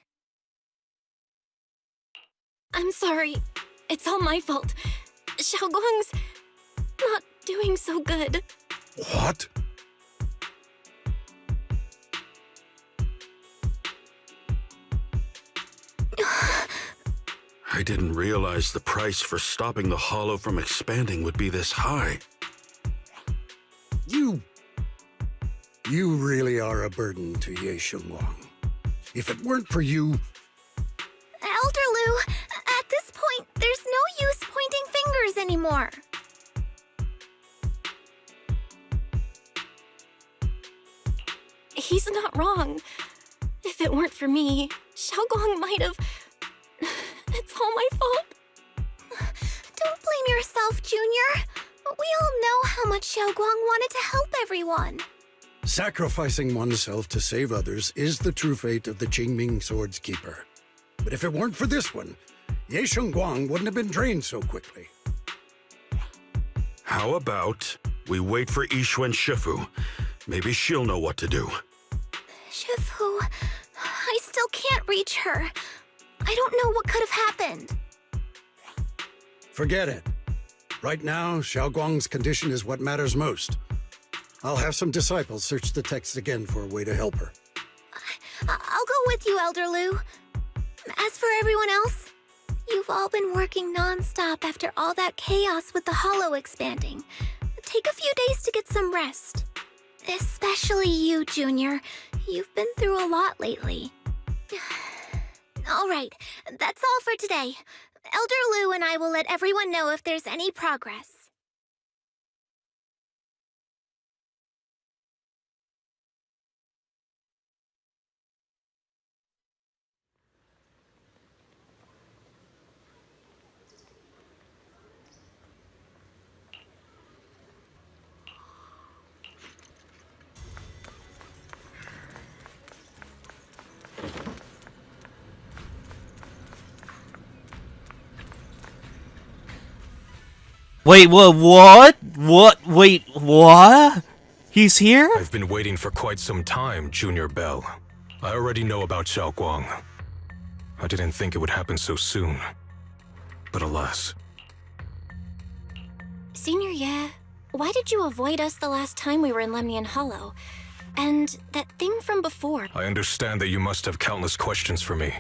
I'm sorry. It's all my fault. Xiaoguang's not doing so good.
What?
I didn't realize the price for stopping the Hollow from expanding would be this high.
You really are a burden to Ye Shunguang. If it weren't for you...
Elder Lu, at this point, there's no use pointing fingers anymore.
He's not wrong. If it weren't for me, Xiaoguang might have... It's all my fault.
Don't blame yourself, Junior. We all know how much Xiaoguang wanted to help everyone.
Sacrificing oneself to save others is the true fate of the Qingming Sword's keeper. But if it weren't for this one, Ye Shunguang wouldn't have been drained so quickly.
How about we wait for Yixuan Shifu? Maybe she'll know what to do.
Shifu, I still can't reach her. I don't know what could have happened.
Forget it. Right now, Xiaoguang's condition is what matters most. I'll have some disciples search the text again for a way to help her.
I'll go with you, Elder Lu. As for everyone else, you've all been working non-stop after all that chaos with the Hollow expanding. Take a few days to get some rest. Especially you, Junior. You've been through a lot lately. All right, that's all for today. Elder Lu and I will let everyone know if there's any progress.
Wait, what? Wait, what? He's here?
I've been waiting for quite some time, Junior Belle. I already know about Xiaoguang. I didn't think it would happen so soon. But alas.
Senior Ye, why did you avoid us the last time we were in Lemnian Hollow? And that thing from before.
I understand that you must have countless questions for me.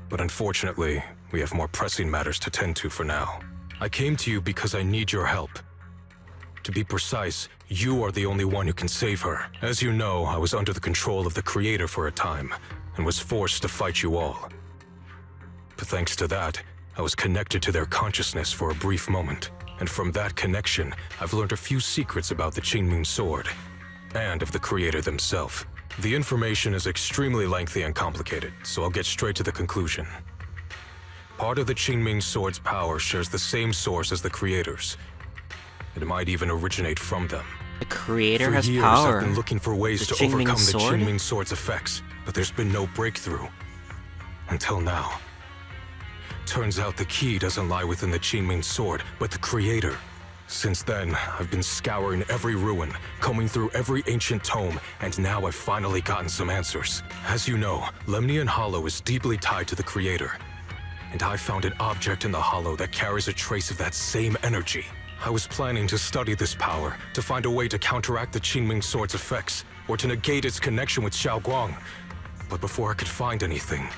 But unfortunately, we have more pressing matters to tend to for now. I came to you because I need your help. To be precise, you are the only one who can save her. As you know, I was under the control of the Creator for a time, and was forced to fight you all. But thanks to that, I was connected to their consciousness for a brief moment. And from that connection, I've learned a few secrets about the Qingming Sword, and of the Creator themselves. The information is extremely lengthy and complicated, so I'll get straight to the conclusion. Part of the Qingming Sword's power shares the same source as the Creator's. It might even originate from them.
The Creator has
For years,
power.
I've been looking for ways
The
to
Qingming
overcome
Sword?
the Qingming Sword's effects, but there's been no breakthrough. Until now. Turns out the key doesn't lie within the Qingming Sword, but the Creator. Since then, I've been scouring every ruin, combing through every ancient tome, and now I've finally gotten some answers. As you know, Lemnian Hollow is deeply tied to the Creator. And I found an object in the Hollow that carries a trace of that same energy. I was planning to study this power, to find a way to counteract the Qingming Sword's effects, or to negate its connection with Xiaoguang. But before I could find anything,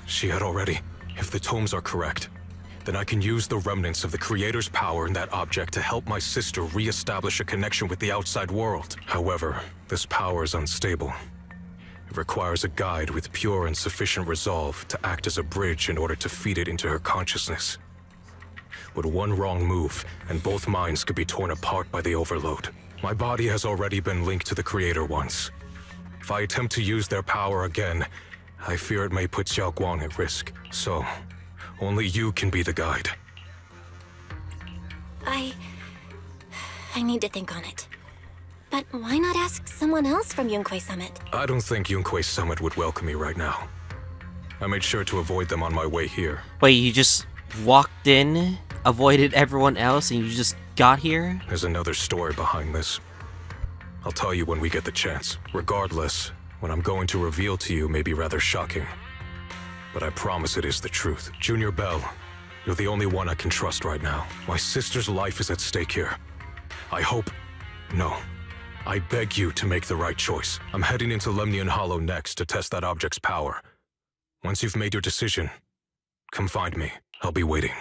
she had already. If the tomes are correct, then I can use the remnants of the Creator's power in that object to help my sister re-establish a connection with the outside world. However, this power is unstable. It requires a guide with pure and sufficient resolve to act as a bridge in order to feed it into her consciousness. With one wrong move, and both minds could be torn apart by the overload. My body has already been linked to the Creator once. If I attempt to use their power again, I fear it may put Xiaoguang at risk. So, only you can be the guide.
I need to think on it. But why not ask someone else from Yunkui Summit?
I don't think Yunkui Summit would welcome me right now. I made sure to avoid them on my way here.
Wait, you just walked in, avoided everyone else, and you just got here?
There's another story behind this. I'll tell you when we get the chance. Regardless, what I'm going to reveal to you may be rather shocking. But I promise it is the truth. Junior Belle, you're the only one I can trust right now. My sister's life is at stake here. I hope... No. I beg you to make the right choice. I'm heading into Lemnian Hollow next to test that object's power. Once you've made your decision, come find me. I'll be waiting.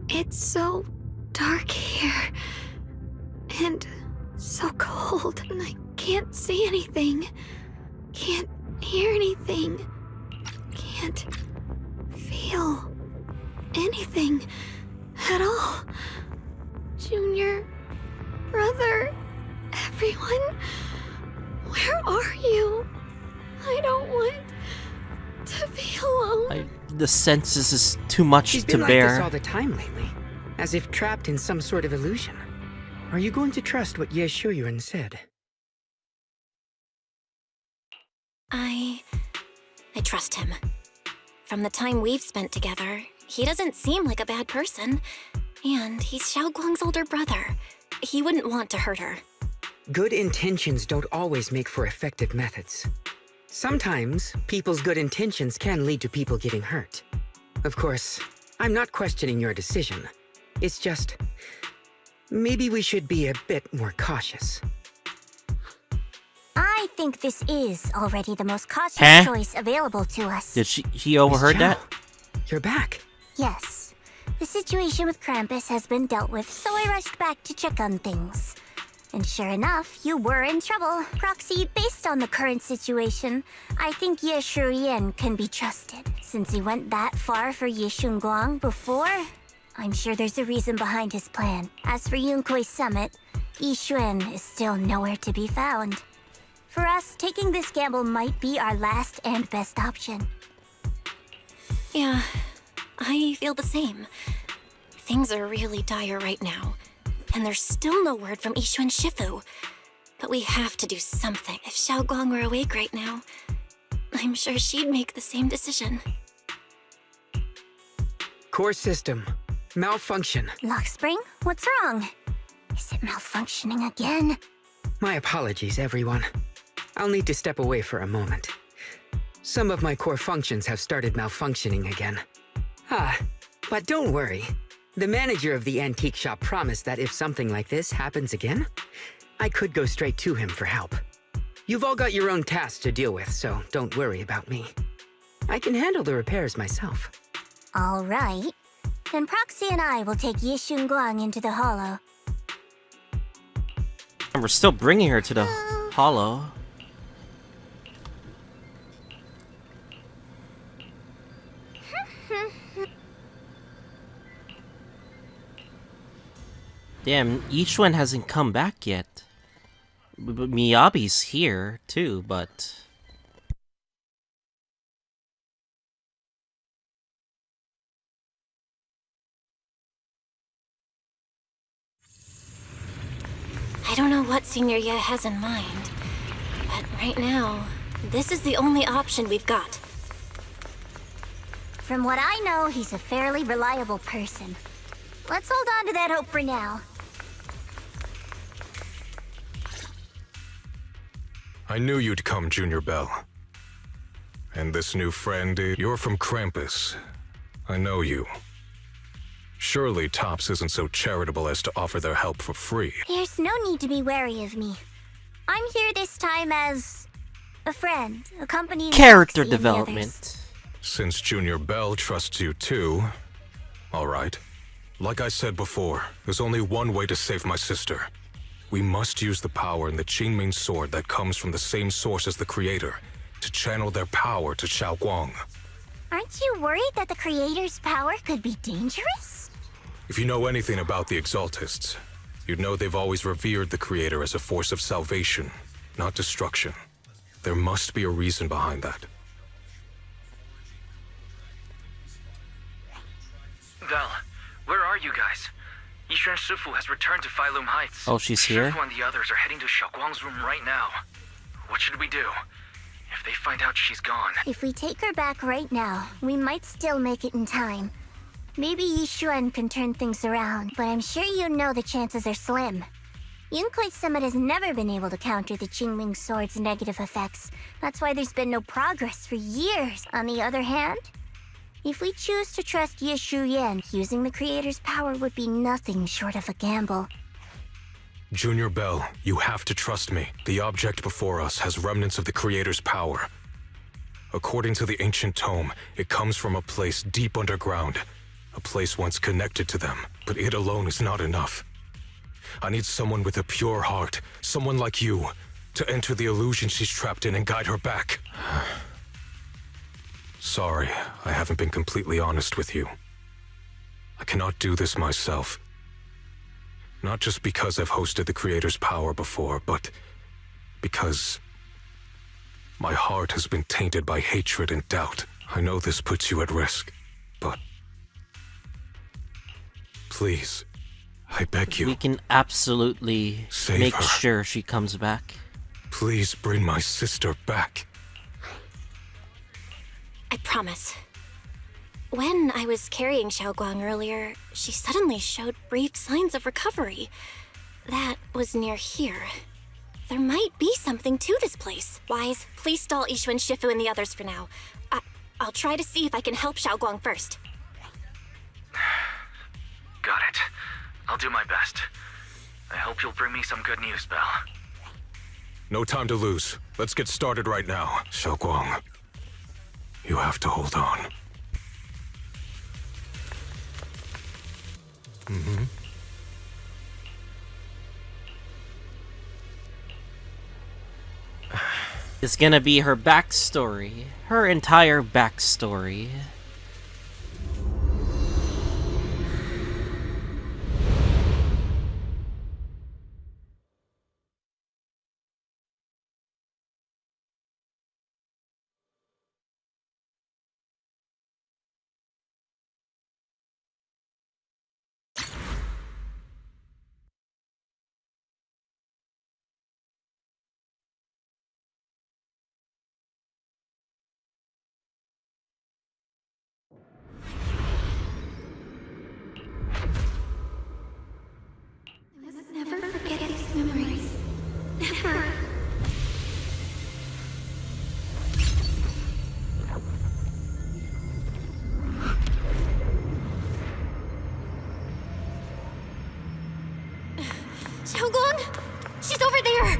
It's so dark here. And so cold. And I can't see anything. Can't hear anything. Can't feel anything at all. Junior, brother, everyone, where are you? I don't want to be alone.
the senses is too much
She's
to
been
bear.
like this all the time lately, as if trapped in some sort of illusion. Are you going to trust what Ye Shunguang said?
I trust him. From the time we've spent together, he doesn't seem like a bad person. And he's Xiaoguang's older brother. He wouldn't want to hurt her.
Good intentions don't always make for effective methods. Sometimes, people's good intentions can lead to people getting hurt. Of course, I'm not questioning your decision. It's just, maybe we should be a bit more cautious.
I think this is already the most cautious choice available to us.
Did he overheard that?
You're back.
Yes. The situation with Krampus has been dealt with, so I rushed back to check on things. And sure enough, you were in trouble. Proxy, based on the current situation, I think Ye Shunguang can be trusted. Since he went that far for Ye Shunguang before, I'm sure there's a reason behind his plan. As for Yunkui Summit, Yixuan is still nowhere to be found. For us, taking this gamble might be our last and best option.
Yeah, I feel the same. Things are really dire right now. And there's still no word from Yixuan Shifu. But we have to do something. If Xiaoguang were awake right now, I'm sure she'd make the same decision.
Core system. Malfunction.
Lockspring, what's wrong? Is it malfunctioning again?
My apologies, everyone. I'll need to step away for a moment. Some of my core functions have started malfunctioning again. But don't worry. The manager of the antique shop promised that if something like this happens again, I could go straight to him for help. You've all got your own tasks to deal with, so don't worry about me. I can handle the repairs myself.
All right. Then Proxy and I will take Ye Shunguang into the Hollow.
And we're still bringing her to the Hollow. Damn, Yixuan hasn't come back yet. Miyabi's here, too, but...
I don't know what Senior Ye has in mind. But right now, this is the only option we've got.
From what I know, he's a fairly reliable person. Let's hold on to that hope for now.
I knew you'd come, Junior Belle. And this new friend, you're from Krampus. I know you. Surely Tops isn't so charitable as to offer their help for free.
There's no need to be wary of me. I'm here this time as a friend, accompanying
character
Proxy and the
development.
Since Junior Belle trusts you too, all right. Like I said before, there's only one way to save my sister. We must use the power in the Qingming Sword that comes from the same source as the Creator to channel their power to Xiaoguang.
Aren't you worried that the Creator's power could be dangerous?
If you know anything about the Exaltists, you'd know they've always revered the Creator as a force of salvation, not destruction. There must be a reason behind that.
Belle, where are you guys? Yixuan Shifu has returned to Failume Heights.
Oh, she's here?
Shifu and the others are heading to Xiaoguang's room right now. What should we do? If they find out she's gone...
If we take her back right now, we might still make it in time. Maybe Yixuan can turn things around, but I'm sure you know the chances are slim. Yunkui Summit has never been able to counter the Qingming Sword's negative effects. That's why there's been no progress for years. On the other hand, if we choose to trust Ye Shunguang, using the Creator's power would be nothing short of a gamble.
Junior Belle, you have to trust me. The object before us has remnants of the Creator's power. According to the ancient tome, it comes from a place deep underground. A place once connected to them, but it alone is not enough. I need someone with a pure heart, someone like you, to enter the illusion she's trapped in and guide her back. Sorry, I haven't been completely honest with you. I cannot do this myself. Not just because I've hosted the Creator's power before, but because my heart has been tainted by hatred and doubt. I know this puts you at risk, but... please, I beg you.
We can absolutely
Save
make
her.
sure she comes back.
Please bring my sister back.
I promise. When I was carrying Xiaoguang earlier, she suddenly showed brief signs of recovery. That was near here. There might be something to this place. Wise, please stall Yishu and Shifu and the others for now. I'll try to see if I can help Xiaoguang first.
Got it. I'll do my best. I hope you'll bring me some good news, Belle.
No time to lose. Let's get started right now. Xiaoguang, you have to hold on.
It's gonna be her backstory. Her entire backstory.
Never forget these memories. Never.
Xiaoguang! She's over there!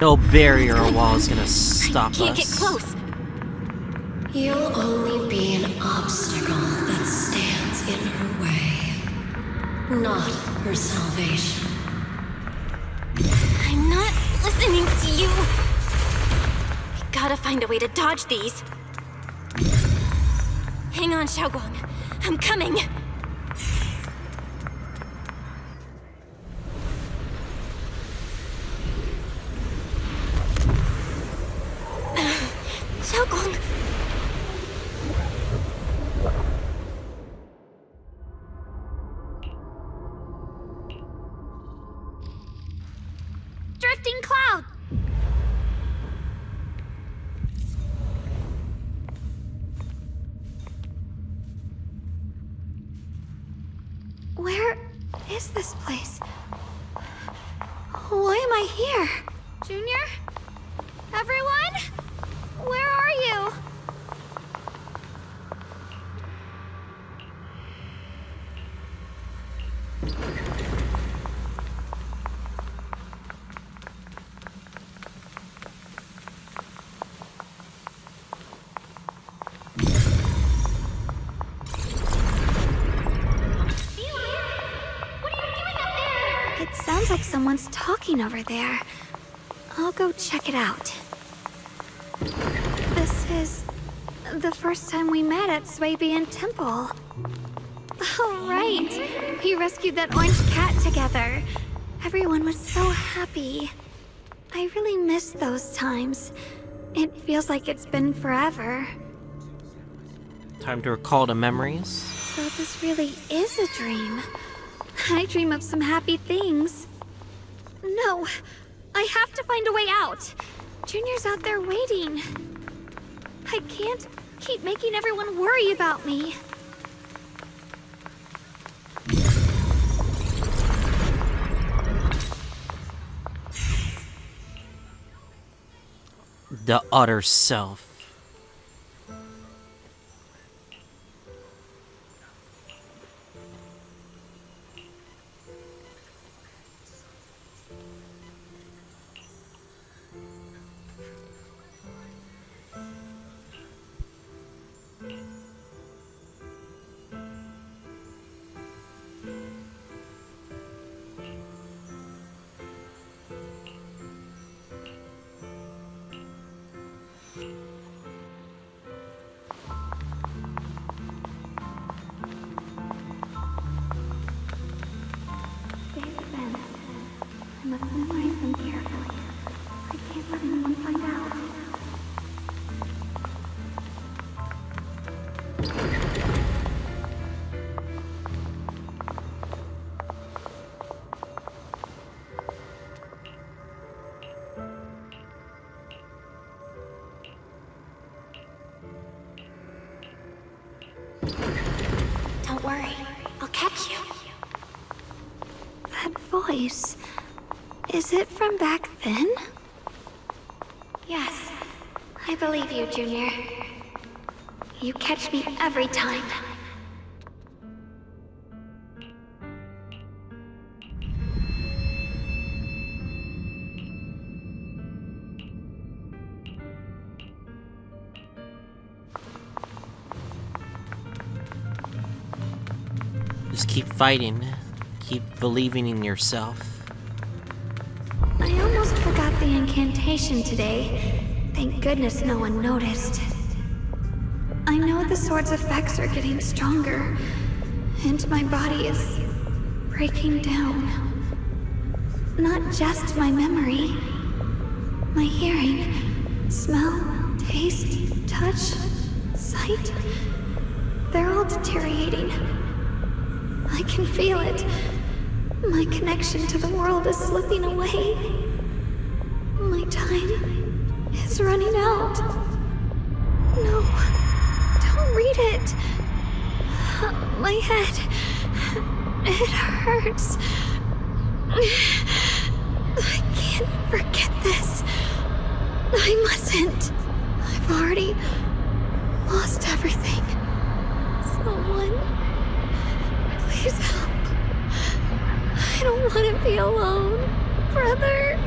No barrier or wall is gonna stop us.
Can't get close.
You'll only be an obstacle that stands in her way, not her salvation.
I'm not listening to you. We gotta find a way to dodge these. Hang on, Xiaoguang. I'm coming. Xiaoguang.
Drifting cloud! Where is this place? Why am I here? Junior? Everyone? Where are you? It sounds like someone's talking over there. I'll go check it out. This is the first time we met at Swabian Temple. Oh, right. We rescued that orange cat together. Everyone was so happy. I really miss those times. It feels like it's been forever.
Time to recall the memories.
So this really is a dream. I dream of some happy things. No, I have to find a way out. Junior's out there waiting. I can't keep making everyone worry about me.
The other self.
I must memorize them carefully. I can't let anyone find out.
Don't worry, I'll catch you.
That voice... is it from back then?
Yes, I believe you, Junior. You catch me every time.
Just keep fighting. Keep believing in yourself.
I almost forgot the incantation today. Thank goodness no one noticed. I know the sword's effects are getting stronger, and my body is breaking down. Not just my memory. My hearing, smell, taste, touch, sight. They're all deteriorating. I can feel it. My connection to the world is slipping away. My time is running out. No, don't read it. My head, it hurts. I can't forget this. I mustn't. I've already lost everything. Someone, please help. I don't want to be alone, brother.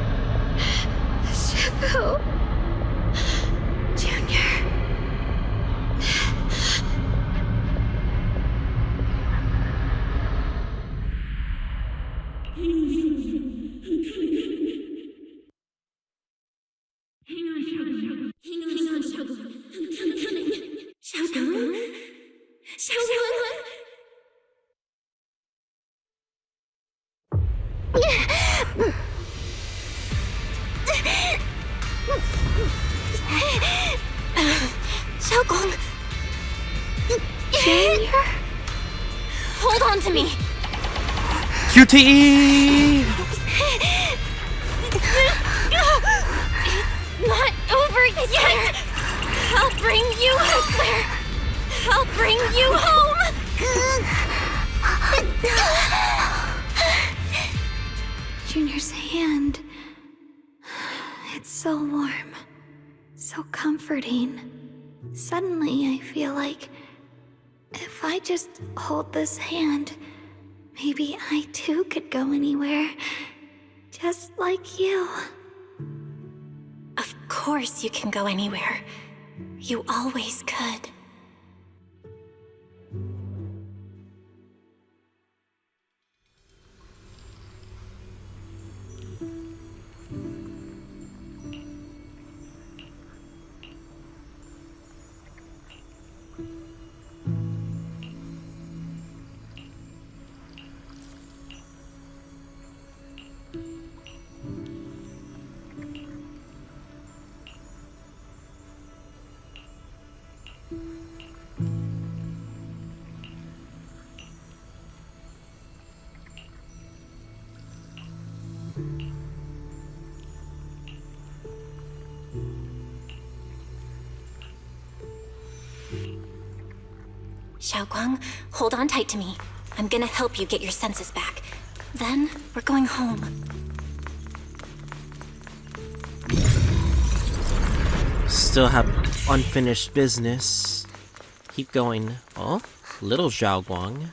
Shifu. Junior.
Xiaogong!
Junior?
Hold on to me!
QTE!
It's not over yet! I'll bring you home there! I'll bring you home!
Junior's hand. It's so warm. So comforting. Suddenly, I feel like if I just hold this hand, maybe I too could go anywhere. Just like you.
Of course you can go anywhere. You always could. Xiaoguang, hold on tight to me. I'm gonna help you get your senses back. Then, we're going home.
Still have unfinished business. Keep going. Oh, little Xiaoguang.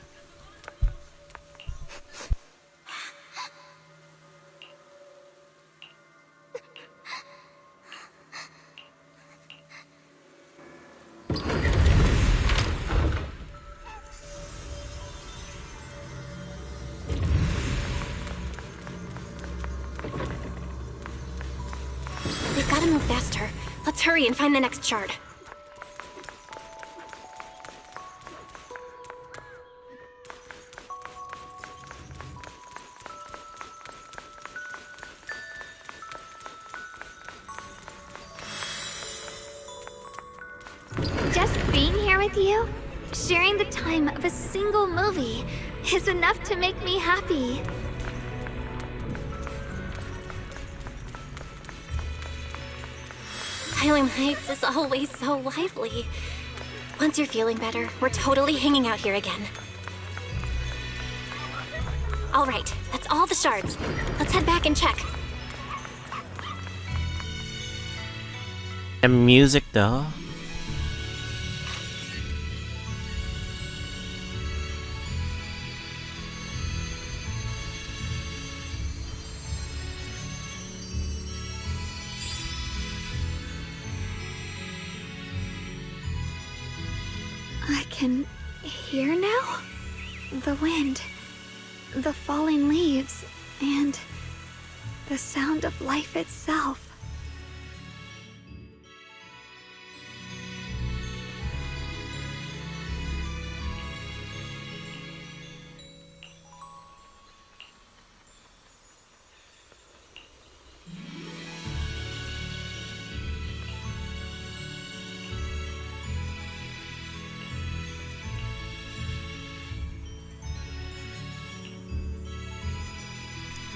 We've gotta move faster. Let's hurry and find the next shard.
Being here with you, sharing the time of a single movie, is enough to make me happy.
Failume Heights is always so lively. Once you're feeling better, we're totally hanging out here again. All right, that's all the shards. Let's head back and check.
And music though.
I can hear now? The wind, the falling leaves, and the sound of life itself.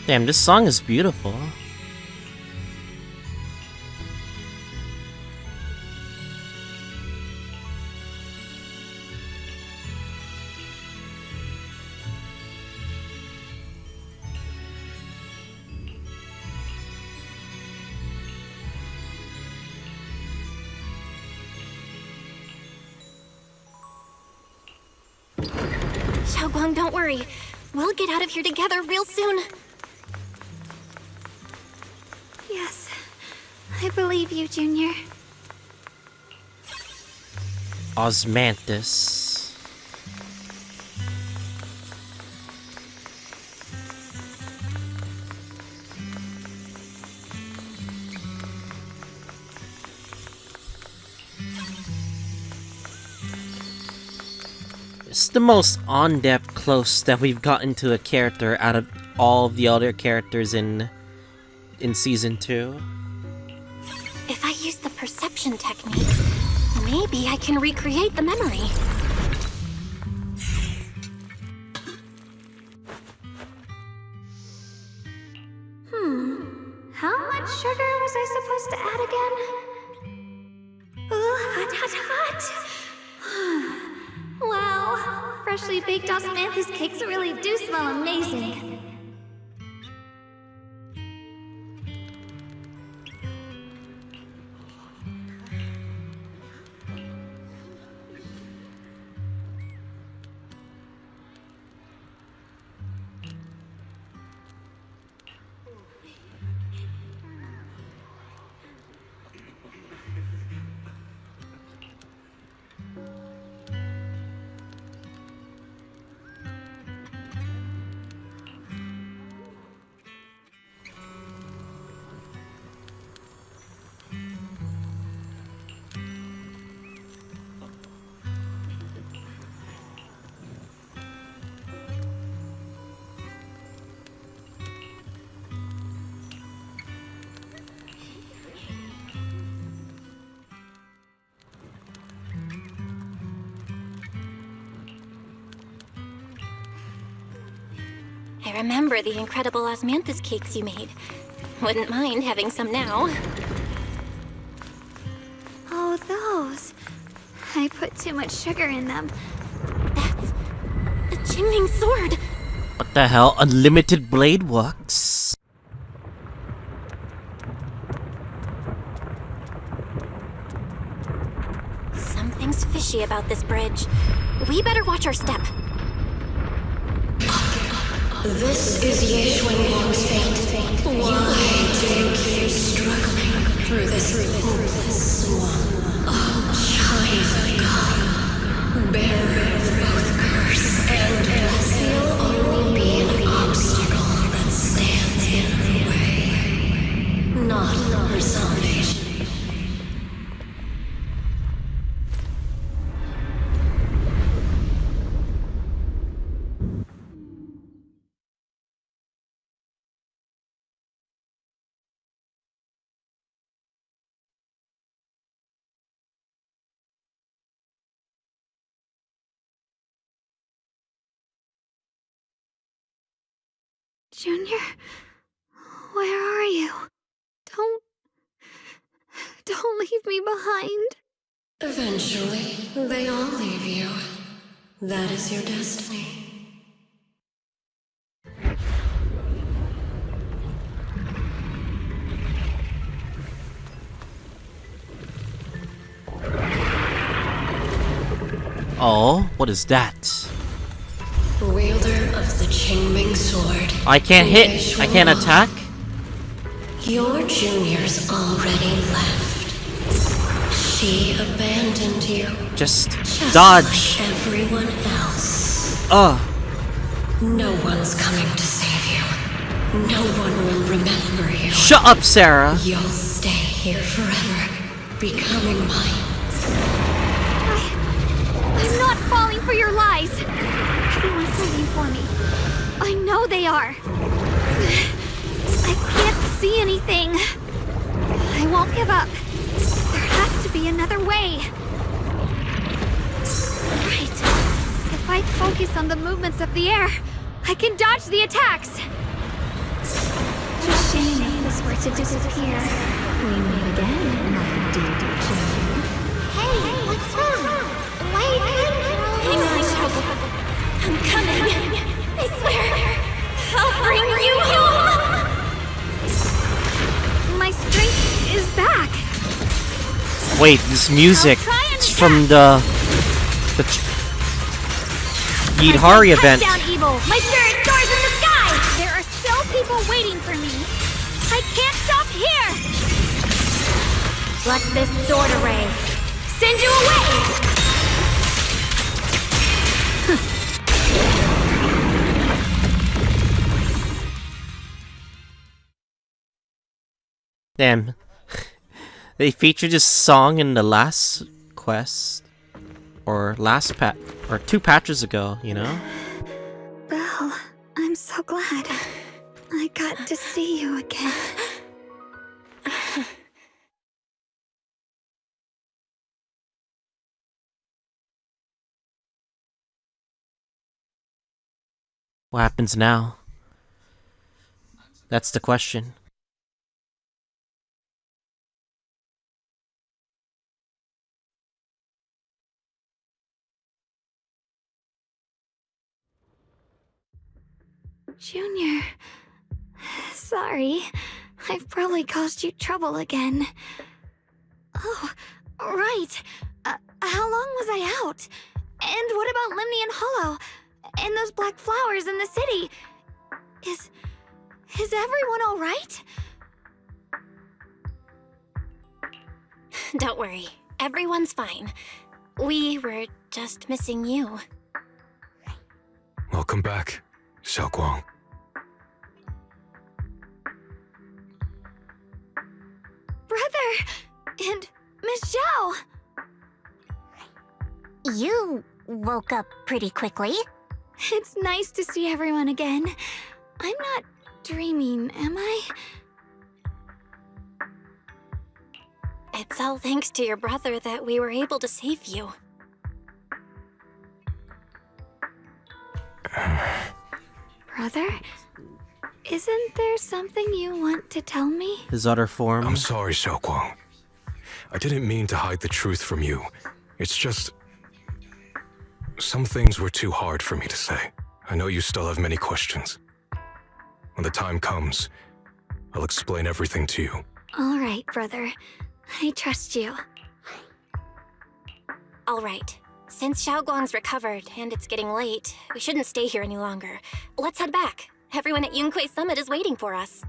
Damn, this song is beautiful.
Xiaoguang, don't worry. We'll get out of here together real soon.
Yes, I believe you, Junior.
Osmanthus. It's the most on-depth close that we've gotten to a character out of all of the other characters in Season 2.
If I use the perception technique, maybe I can recreate the memory.
How much sugar was I supposed to add again? Hot, hot, hot! Wow, freshly baked osmanthus cakes really do smell amazing.
I remember the incredible osmanthus cakes you made. Wouldn't mind having some now.
Oh, those. I put too much sugar in them.
That's the Qingming Sword.
What the hell? Unlimited blade works.
Something's fishy about this bridge. We better watch our step.
This is Ye Shunguang's fate. Why do you keep struggling through this hopeless swamp? Oh, child of God, bearer of both curse and blessing, you'll only be an obstacle that stands in her way, not her salvation.
Junior, where are you? Don't leave me behind.
Eventually, they all leave you. That is your destiny.
Oh, what is that?
Wielder of the Qingming Sword.
I can't hit. I can't attack.
Your juniors already left. She abandoned you.
Just
dodge.
dodge.
Like everyone else. No one's coming to save you. No one will remember you.
Shut up, Sarah.
You'll stay here forever, becoming mine.
I'm not falling for your lies. Everyone's waiting for me. I know they are. I can't see anything. I won't give up. There has to be another way. Right. If I focus on the movements of the air, I can dodge the attacks. What a shame if this were to disappear. We meet again, my dear Junior.
Hey, what's wrong? Why are you
Hang on, Shao. I'm coming. I swear. I'll bring you home.
My strength is back.
Wait, this music. It's from the Yidhari event.
Down evil. My spirit soars in the sky. There are still people waiting for me. I can't stop here. Let this sword array send you away.
Damn. They featured this song in the last quest. Or last or 2 patches ago, you know?
Belle, I'm so glad. I got to see you again.
What happens now? That's the question.
Junior, sorry. I've probably caused you trouble again. Oh, right. How long was I out? And what about Lemnian Hollow? And those black flowers in the city? Is everyone all right?
Don't worry. Everyone's fine. We were just missing you.
Welcome back, Shiyuan.
Brother! And Miss Zhao!
You woke up pretty quickly.
It's nice to see everyone again. I'm not dreaming, am I?
It's all thanks to your brother that we were able to save you.
Brother? Isn't there something you want to tell me?
His other form.
I'm sorry, Shiyuan. I didn't mean to hide the truth from you. It's just... some things were too hard for me to say. I know you still have many questions. When the time comes, I'll explain everything to you.
All right, brother. I trust you.
All right. Since Xiaoguang's recovered and it's getting late, we shouldn't stay here any longer. Let's head back. Everyone at Yunkui Summit is waiting for us.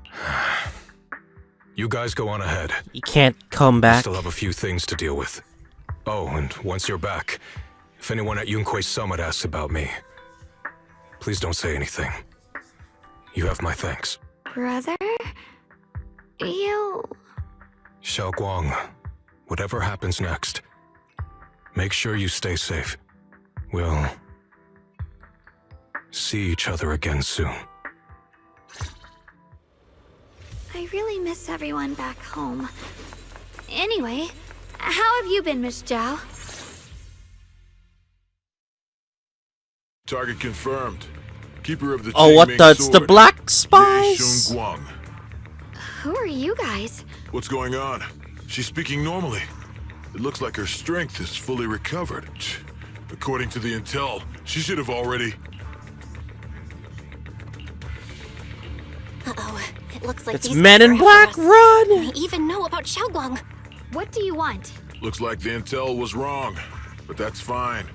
You guys go on ahead.
You can't come
I
back.
still have a few things to deal with. Oh, and once you're back, if anyone at Yunkui Summit asks about me, please don't say anything. You have my thanks.
Brother? You...
Shiyuan, whatever happens next, make sure you stay safe. We'll see each other again soon.
I really miss everyone back home. Anyway, how have you been, Miss Zhao?
Target confirmed. keeper of the
Oh, what
Qingming
the? It's the
Sword,
black
Ye
spies?
Shunguang.
Who are you guys?
What's going on? She's speaking normally. It looks like her strength is fully recovered. According to the intel, she should have already...
Uh-oh. It looks like
It's
these
Men
guys
in
are
Black.
after us.
Run!
They even know about Xiaoguang.
What do you want?
Looks like the intel was wrong, but that's fine.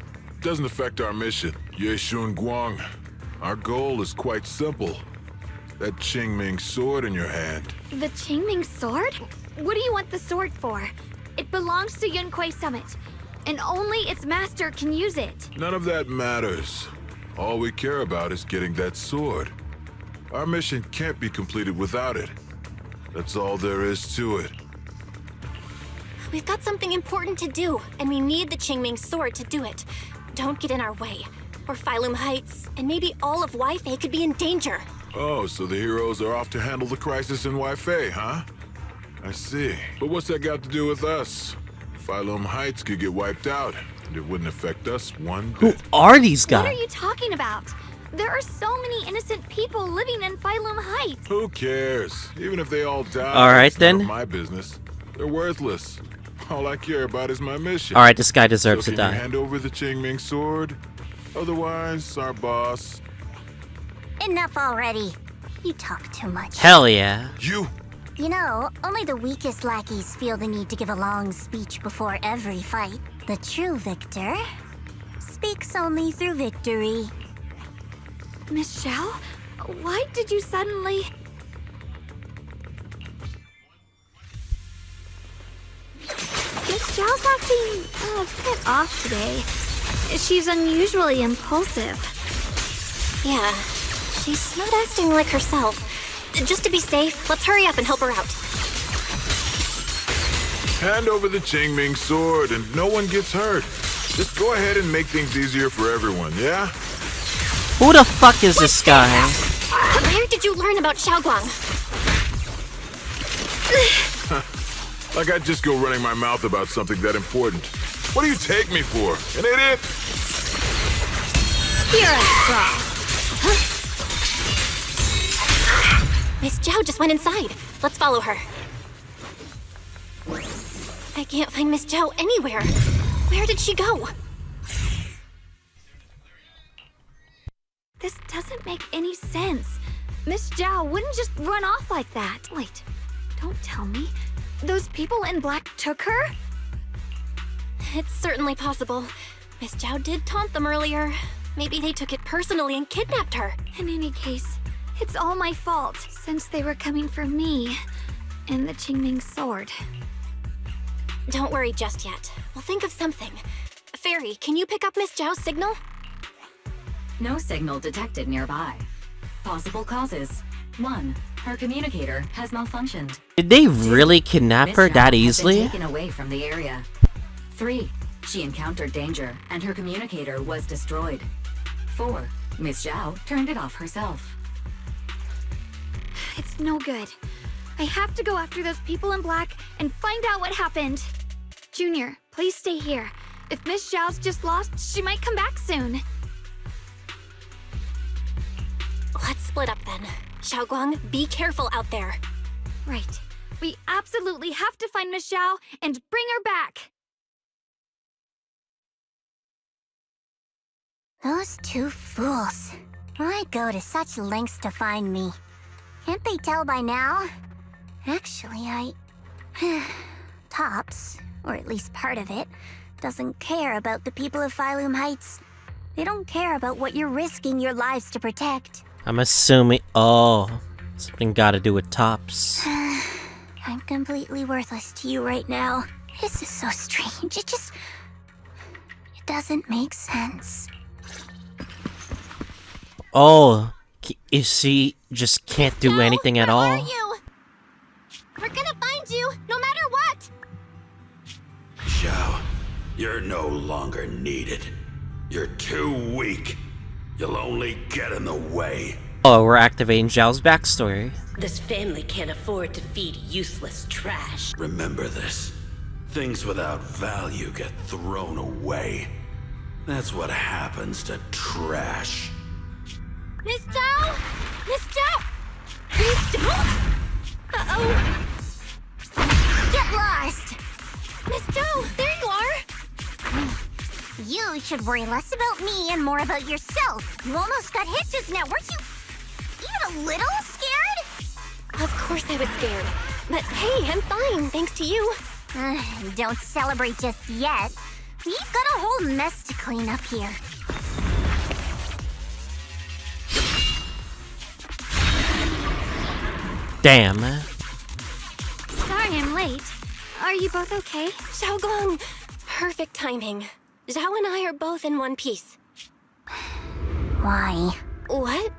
Doesn't affect our mission. Ye Shunguang. Our goal is quite simple. That Qingming Sword in your hand.
The Qingming Sword? What do you want the sword for? It belongs to Yunkui Summit, and only its master can use it.
None of that matters. All we care about is getting that sword. Our mission can't be completed without it. That's all there is to it.
We've got something important to do, and we need the Qingming Sword to do it. Don't get in our way, or Failume Heights, and maybe all of Wi-Fi could be in danger.
Oh, so the heroes are off to handle the crisis in Wi-Fi, huh? I see. But what's that got to do with us? Failume Heights could get wiped out, and it wouldn't affect us one
Who
bit.
are these
What are
guys?
you talking about? There are so many innocent people living in Failume Heights.
Who cares? Even if they all die,
All right,
it's none
then.
of my business. They're worthless. All I care about is my mission.
All right, this guy deserves
so
to
can
die.
you hand over the Qingming Sword? Otherwise, our boss...
Enough already. You talk too much.
Hell yeah.
You...
You know, only the weakest lackeys feel the need to give a long speech before every fight. The true victor speaks only through victory.
Miss Zhao? Why did you suddenly... Miss Zhao's acting a bit off today. She's unusually impulsive.
Yeah, she's not acting like herself. Just to be safe, let's hurry up and help her out.
Hand over the Qingming Sword and no one gets hurt. Just go ahead and make things easier for everyone, yeah?
Who the fuck is this guy?
Where did you learn about Xiaoguang?
Like I'd just go running my mouth about something that important. What do you take me for? An idiot?
You're a fraud.
Miss Zhao just went inside. Let's follow her. I can't find Miss Zhao anywhere. Where did she go?
This doesn't make any sense. Miss Zhao wouldn't just run off like that. Wait, don't tell me. Those people in black took her?
It's certainly possible. Miss Zhao did taunt them earlier. Maybe they took it personally and kidnapped her.
In any case, it's all my fault, since they were coming for me and the Qingming Sword.
Don't worry just yet. We'll think of something. Fairy, can you pick up Miss Zhao's signal?
No signal detected nearby. Possible causes. 1. Her communicator has malfunctioned.
Did they really kidnap her
Miss
that
Zhao has
easily?
been taken away from the area. 3. She encountered danger and her communicator was destroyed. 4. Miss Zhao turned it off herself.
It's no good. I have to go after those people in black and find out what happened. Junior, please stay here. If Miss Zhao's just lost, she might come back soon.
Let's split up then. Xiaoguang, be careful out there.
Right. We absolutely have to find Miss Zhao and bring her back.
Those two fools. Why go to such lengths to find me? Can't they tell by now? Actually, Tops, or at least part of it, doesn't care about the people of Failume Heights. They don't care about what you're risking your lives to protect.
I'm assuming. Oh, something got to do with Tops.
I'm completely worthless to you right now. This is so strange. It doesn't make sense.
Oh, she just can't do anything at all.
Where are you? We're gonna find you, no matter what!
Zhao, you're no longer needed. You're too weak. You'll only get in the way.
Oh, we're activating Zhao's backstory.
This family can't afford to feed useless trash.
Remember this. Things without value get thrown away. That's what happens to trash.
Miss Zhao? Miss Zhao? Miss Zhao? Uh-oh.
Get lost!
Miss Zhao, there you are!
You should worry less about me and more about yourself. You almost got hit just now. Weren't you even a little scared?
Of course I was scared. But hey, I'm fine, thanks to you.
Don't celebrate just yet. We've got a whole mess to clean up here.
Damn.
Sorry I'm late. Are you both okay?
Xiaogong, perfect timing. Zhao and I are both in one piece.
Why?
What?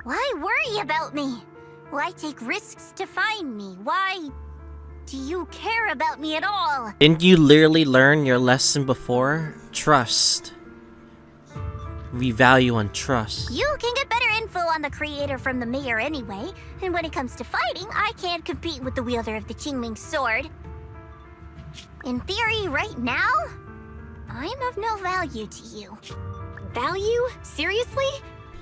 Why worry about me? Why take risks to find me? Why do you care about me at all?
Didn't you literally learn your lesson before? Trust. We value on trust.
You can get better info on the creator from the mayor anyway, and when it comes to fighting, I can't compete with the wielder of the Qingming Sword. In theory, right now, I'm of no value to you.
Value? Seriously?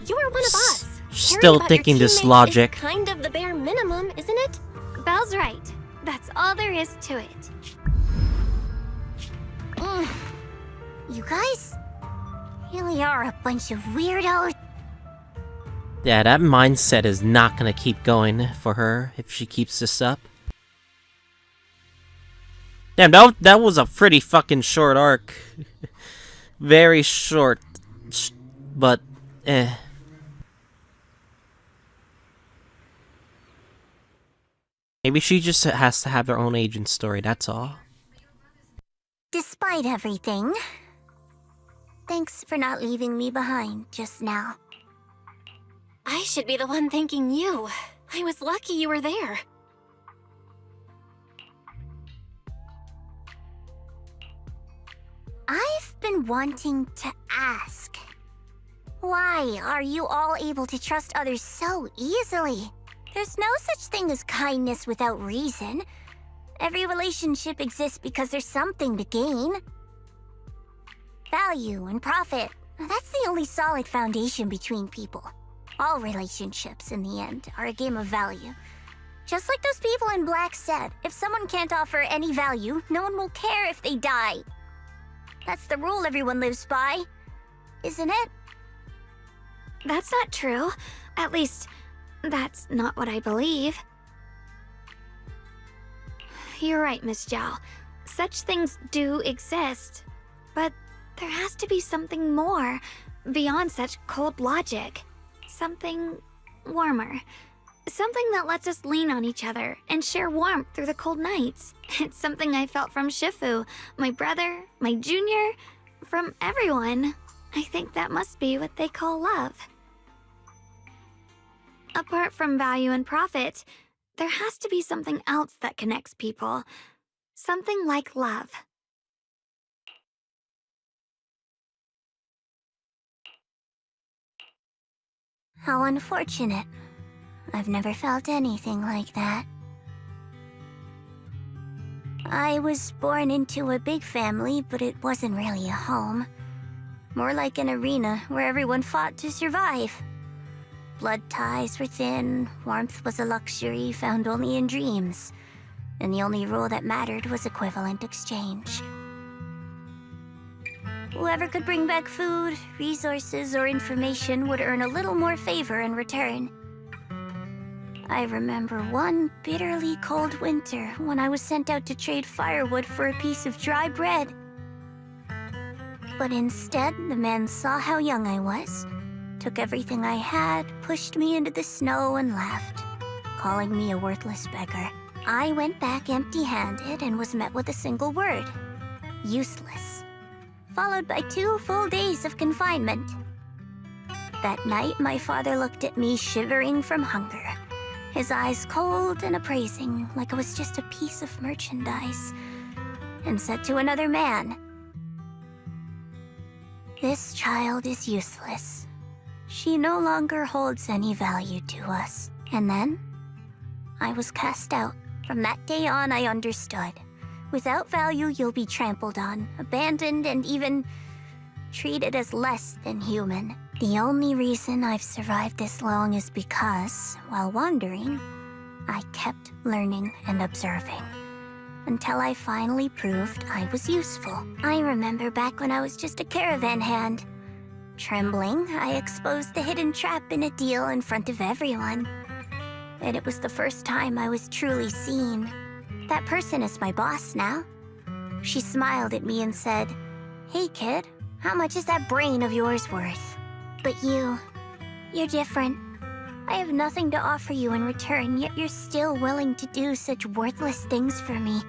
You are one of us.
Still thinking this logic.
Is kind of the bare minimum, isn't it?
Belle's right. That's all there is to it.
You guys really are a bunch of weirdos.
Yeah, that mindset is not gonna keep going for her if she keeps this up. Damn, that was a pretty fucking short arc. Very short. But, Maybe she just has to have her own agent story, that's all.
Despite everything, thanks for not leaving me behind just now.
I should be the one thanking you. I was lucky you were there.
I've been wanting to ask. Why are you all able to trust others so easily? There's no such thing as kindness without reason. Every relationship exists because there's something to gain. Value and profit. That's the only solid foundation between people. All relationships, in the end, are a game of value. Just like those people in black said, if someone can't offer any value, no one will care if they die. That's the rule everyone lives by, isn't it?
That's not true. At least, that's not what I believe. You're right, Miss Zhao. Such things do exist. But there has to be something more, beyond such cold logic. Something warmer. Something that lets us lean on each other and share warmth through the cold nights. It's something I felt from Shifu, my brother, my junior, from everyone. I think that must be what they call love. Apart from value and profit, there has to be something else that connects people. Something like love.
How unfortunate. I've never felt anything like that. I was born into a big family, but it wasn't really a home. More like an arena where everyone fought to survive. Blood ties were thin, warmth was a luxury found only in dreams, and the only rule that mattered was equivalent exchange. Whoever could bring back food, resources, or information would earn a little more favor in return. I remember one bitterly cold winter when I was sent out to trade firewood for a piece of dry bread. But instead, the man saw how young I was, took everything I had, pushed me into the snow, and left, calling me a worthless beggar. I went back empty-handed and was met with a single word: useless, followed by 2 full days of confinement. That night, my father looked at me shivering from hunger, his eyes cold and appraising, like I was just a piece of merchandise, and said to another man, "This child is useless. She no longer holds any value to us." And then, I was cast out. From that day on, I understood. Without value, you'll be trampled on, abandoned, and even treated as less than human. The only reason I've survived this long is because, while wandering, I kept learning and observing. Until I finally proved I was useful. I remember back when I was just a caravan hand. Trembling, I exposed the hidden trap in a deal in front of everyone. And it was the first time I was truly seen. That person is my boss now. She smiled at me and said, "Hey kid, how much is that brain of yours worth?" But you're different. I have nothing to offer you in return, yet you're still willing to do such worthless things for me.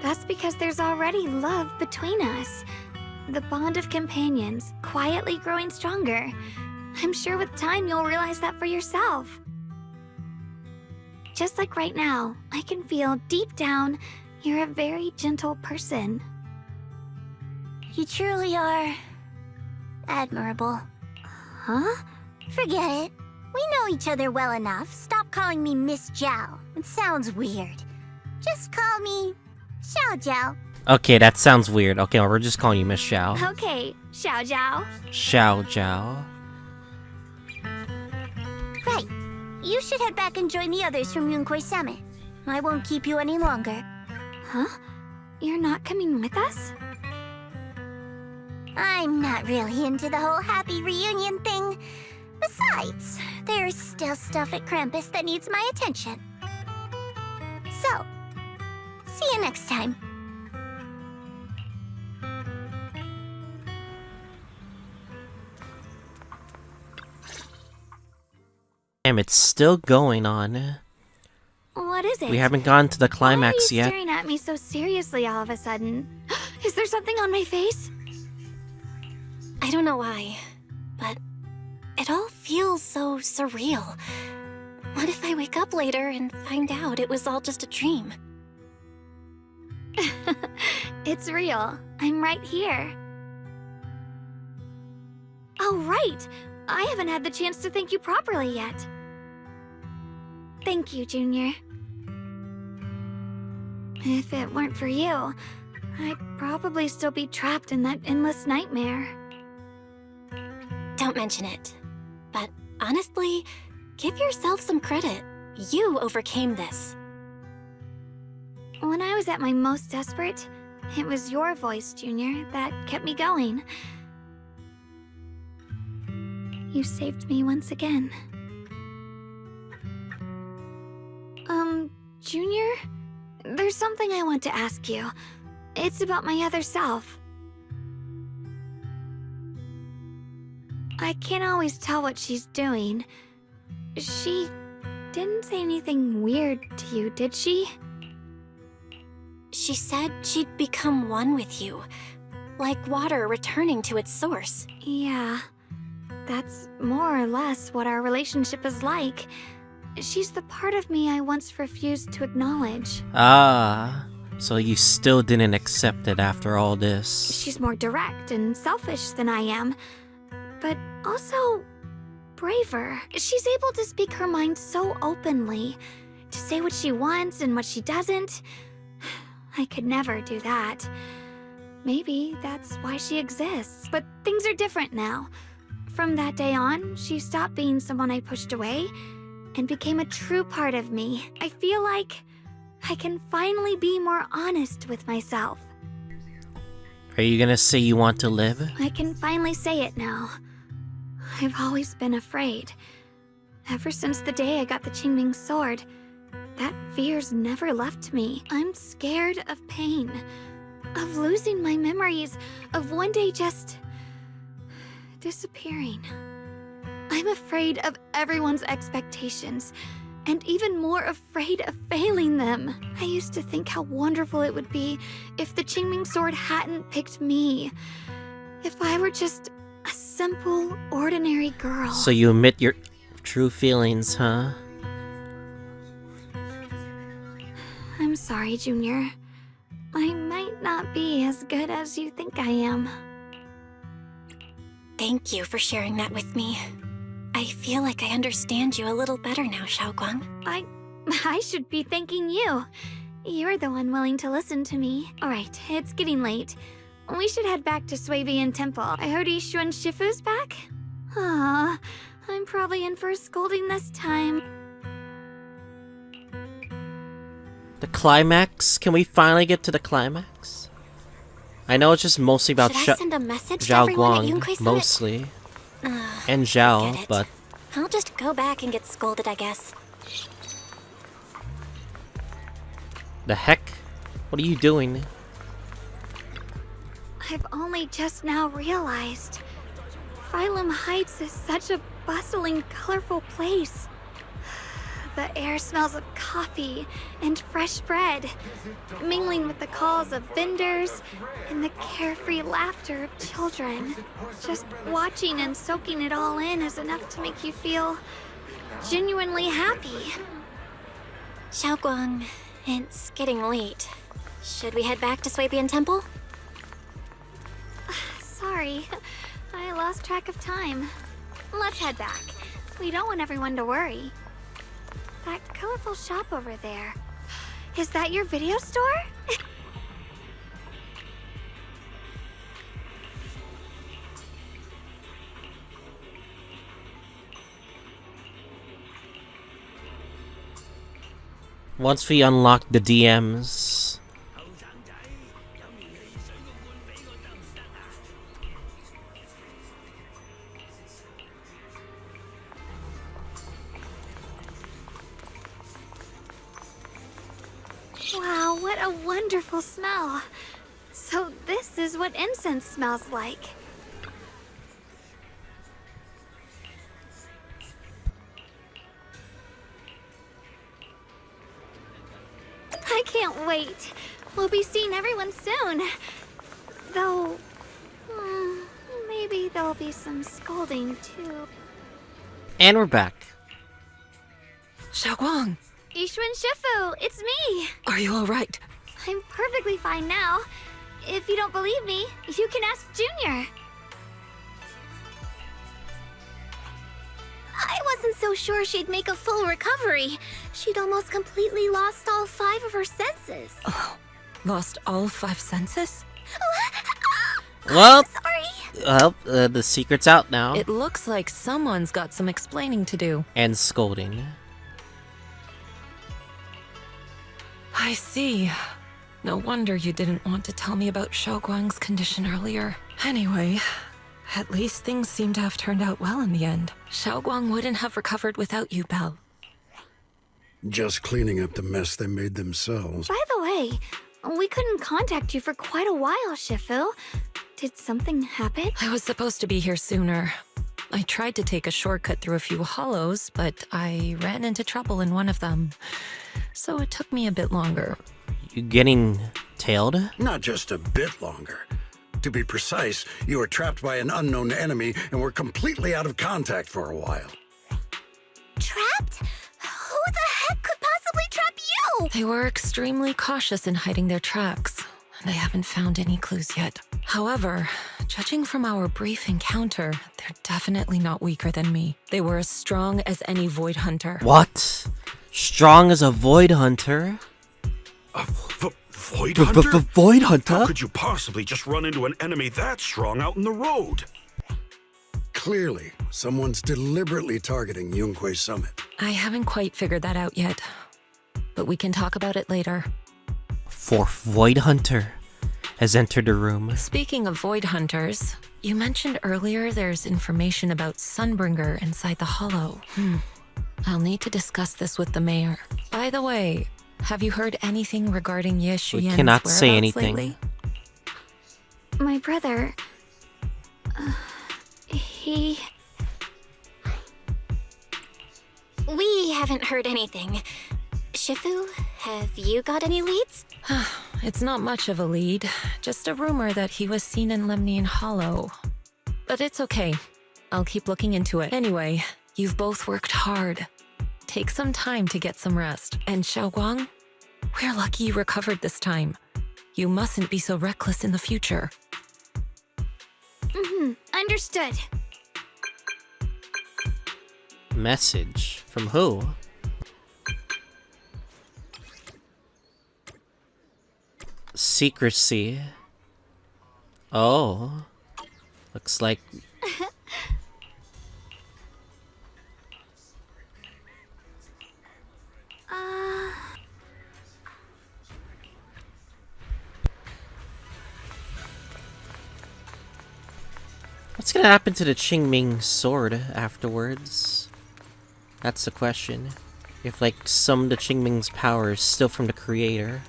That's because there's already love between us. The bond of companions, quietly growing stronger. I'm sure with time you'll realize that for yourself. Just like right now, I can feel deep down you're a very gentle person.
You truly are admirable.
Huh?
Forget it. We know each other well enough. Stop calling me Miss Zhao. It sounds weird. Just call me Xiao Zhao.
Okay, that sounds weird. Okay, well, we're just calling you Miss Zhao.
Okay, Xiao Zhao.
Xiao Zhao.
Right. You should head back and join the others from Yunkui Summit. I won't keep you any longer.
Huh? You're not coming with us?
I'm not really into the whole happy reunion thing. Besides, there's still stuff at Krampus that needs my attention. So, see you next time.
Damn, it's still going on.
What is it?
We haven't gotten to the climax
Why are you
yet.
staring at me so seriously all of a sudden? Is there something on my face?
I don't know why, but it all feels so surreal. What if I wake up later and find out it was all just a dream?
It's real. I'm right here. Oh, right! I haven't had the chance to thank you properly yet. Thank you, Junior. If it weren't for you, I'd probably still be trapped in that endless nightmare.
Don't mention it. But honestly, give yourself some credit. You overcame this.
When I was at my most desperate, it was your voice, Junior, that kept me going. You saved me once again. Junior? There's something I want to ask you. It's about my other self. I can't always tell what she's doing. She didn't say anything weird to you, did she?
She said she'd become one with you, like water returning to its source.
Yeah, that's more or less what our relationship is like. She's the part of me I once refused to acknowledge.
Ah, so you still didn't accept it after all this.
She's more direct and selfish than I am, but also braver. She's able to speak her mind so openly, to say what she wants and what she doesn't. I could never do that. Maybe that's why she exists, but things are different now. From that day on, she stopped being someone I pushed away and became a true part of me. I feel like I can finally be more honest with myself.
Are you gonna say you want to live?
I can finally say it now. I've always been afraid. Ever since the day I got the Qingming Sword, that fear's never left me. I'm scared of pain, of losing my memories, of one day just disappearing. I'm afraid of everyone's expectations, and even more afraid of failing them. I used to think how wonderful it would be if the Qingming Sword hadn't picked me. If I were just a simple, ordinary girl.
So you admit your true feelings, huh?
I'm sorry, Junior. I might not be as good as you think I am.
Thank you for sharing that with me. I feel like I understand you a little better now, Xiaoguang.
I should be thanking you. You're the one willing to listen to me. Alright, it's getting late. We should head back to Swabian Temple. I heard Yishuan Shifu's back? Aw, I'm probably in for a scolding this time.
The climax? Can we finally get to the climax? I know it's just mostly about
Should I send a message to
Zhao
everyone at
Guang,
Yunkui Summit?
mostly. And Zhao,
forget it.
but
I'll just go back and get scolded, I guess.
the heck? What are you doing?
I've only just now realized. Failume Heights is such a bustling, colorful place. The air smells of coffee and fresh bread, mingling with the calls of vendors and the carefree laughter of children. Just watching and soaking it all in is enough to make you feel genuinely happy.
Xiaoguang, it's getting late. Should we head back to Swabian Temple?
Sorry, I lost track of time. Let's head back. We don't want everyone to worry. That colorful shop over there. Is that your video store?
Once we unlock the DMs...
Wow, what a wonderful smell. So this is what incense smells like. I can't wait. We'll be seeing everyone soon. Though, maybe there'll be some scolding too.
And we're back.
Xiaoguang,
Yishuan Shifu, it's me.
are you alright?
I'm perfectly fine now. If you don't believe me, you can ask Junior.
I wasn't so sure she'd make a full recovery. She'd almost completely lost all 5 of her senses.
Oh, lost all 5 senses?
Well,
sorry.
Well, the secret's out now.
It looks like someone's got some explaining to do.
And scolding.
I see. No wonder you didn't want to tell me about Xiaoguang's condition earlier. Anyway, at least things seem to have turned out well in the end. Xiaoguang wouldn't have recovered without you, Belle.
Just cleaning up the mess they made themselves.
By the way, we couldn't contact you for quite a while, Shifu. Did something happen?
I was supposed to be here sooner. I tried to take a shortcut through a few hollows, but I ran into trouble in one of them. So it took me a bit longer.
You getting tailed?
Not just a bit longer. To be precise, you were trapped by an unknown enemy and were completely out of contact for a while.
Trapped? Who the heck could possibly trap you?
They were extremely cautious in hiding their tracks, and I haven't found any clues yet. However, judging from our brief encounter, they're definitely not weaker than me. They were as strong as any Void Hunter.
What? Strong as a Void Hunter?
Void Hunter?
Void Hunter?
How could you possibly just run into an enemy that strong out in the road?
Clearly, someone's deliberately targeting Yunkui Summit.
I haven't quite figured that out yet, but we can talk about it later.
Fourth Void Hunter has entered the room.
Speaking of Void Hunters, you mentioned earlier there's information about Sunbringer inside the Hollow. I'll need to discuss this with the mayor. By the way, have you heard anything regarding Ye Shunguang's
We cannot say anything.
Lately?
My brother... he...
We haven't heard anything. Shifu, have you got any leads?
It's not much of a lead, just a rumor that he was seen in Lemnian Hollow. But it's okay. I'll keep looking into it. Anyway, you've both worked hard. Take some time to get some rest. And Xiaoguang, we're lucky you recovered this time. You mustn't be so reckless in the future.
Understood.
Message? From who? Secrecy. Oh. Looks like... What's gonna happen to the Qingming Sword afterwards? That's the question. If, like, some of the Qingming's power is still from the creator.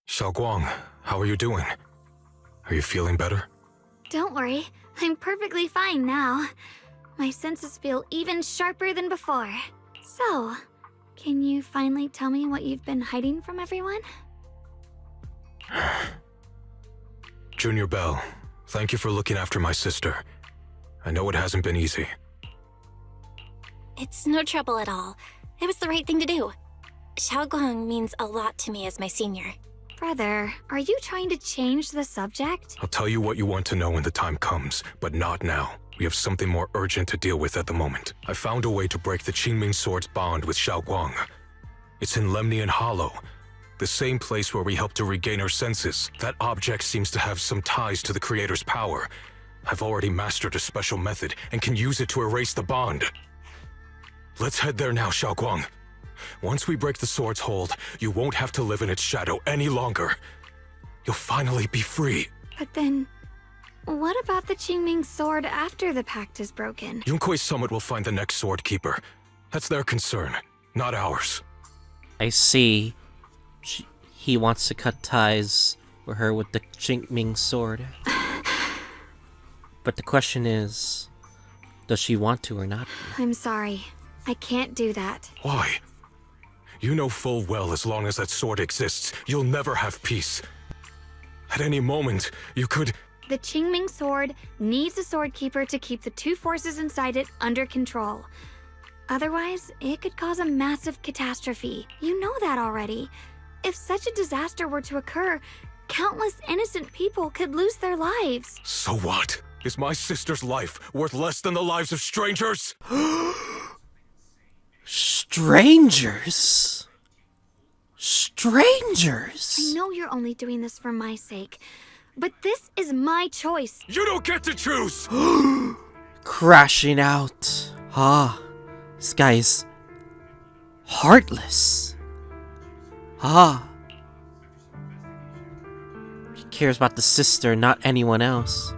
Shiyuan, how are you doing? Are you feeling better?
Don't worry, I'm perfectly fine now. My senses feel even sharper than before. So, can you finally tell me what you've been hiding from everyone?
Junior Belle, thank you for looking after my sister. I know it hasn't been easy.
It's no trouble at all. It was the right thing to do. Shiyuan means a lot to me as my senior.
Brother, are you trying to change the subject?
I'll tell you what you want to know when the time comes, but not now. We have something more urgent to deal with at the moment. I found a way to break the Qingming Sword's bond with Shiyuan. It's in Lemnian Hollow, the same place where we helped to regain her senses. That object seems to have some ties to the Creator's power. I've already mastered a special method and can use it to erase the bond. Let's head there now, Shiyuan. Once we break the sword's hold, you won't have to live in its shadow any longer. You'll finally be free.
But then, what about the Qingming Sword after the pact is broken?
Yunkui Summit will find the next sword keeper. That's their concern, not ours.
I see. He wants to cut ties with her with the Qingming Sword. But the question is, does she want to or not?
I'm sorry. I can't do that.
Why? You know full well as long as that sword exists, you'll never have peace. At any moment, you could...
The Qingming Sword needs a sword keeper to keep the two forces inside it under control. Otherwise, it could cause a massive catastrophe. You know that already. If such a disaster were to occur, countless innocent people could lose their lives.
So what? Is my sister's life worth less than the lives of strangers?
Strangers? Strangers?
I know you're only doing this for my sake, but this is my choice.
You don't get to choose!
Crashing out. Ah, this guy's heartless. Ah. He cares about the sister, not anyone else.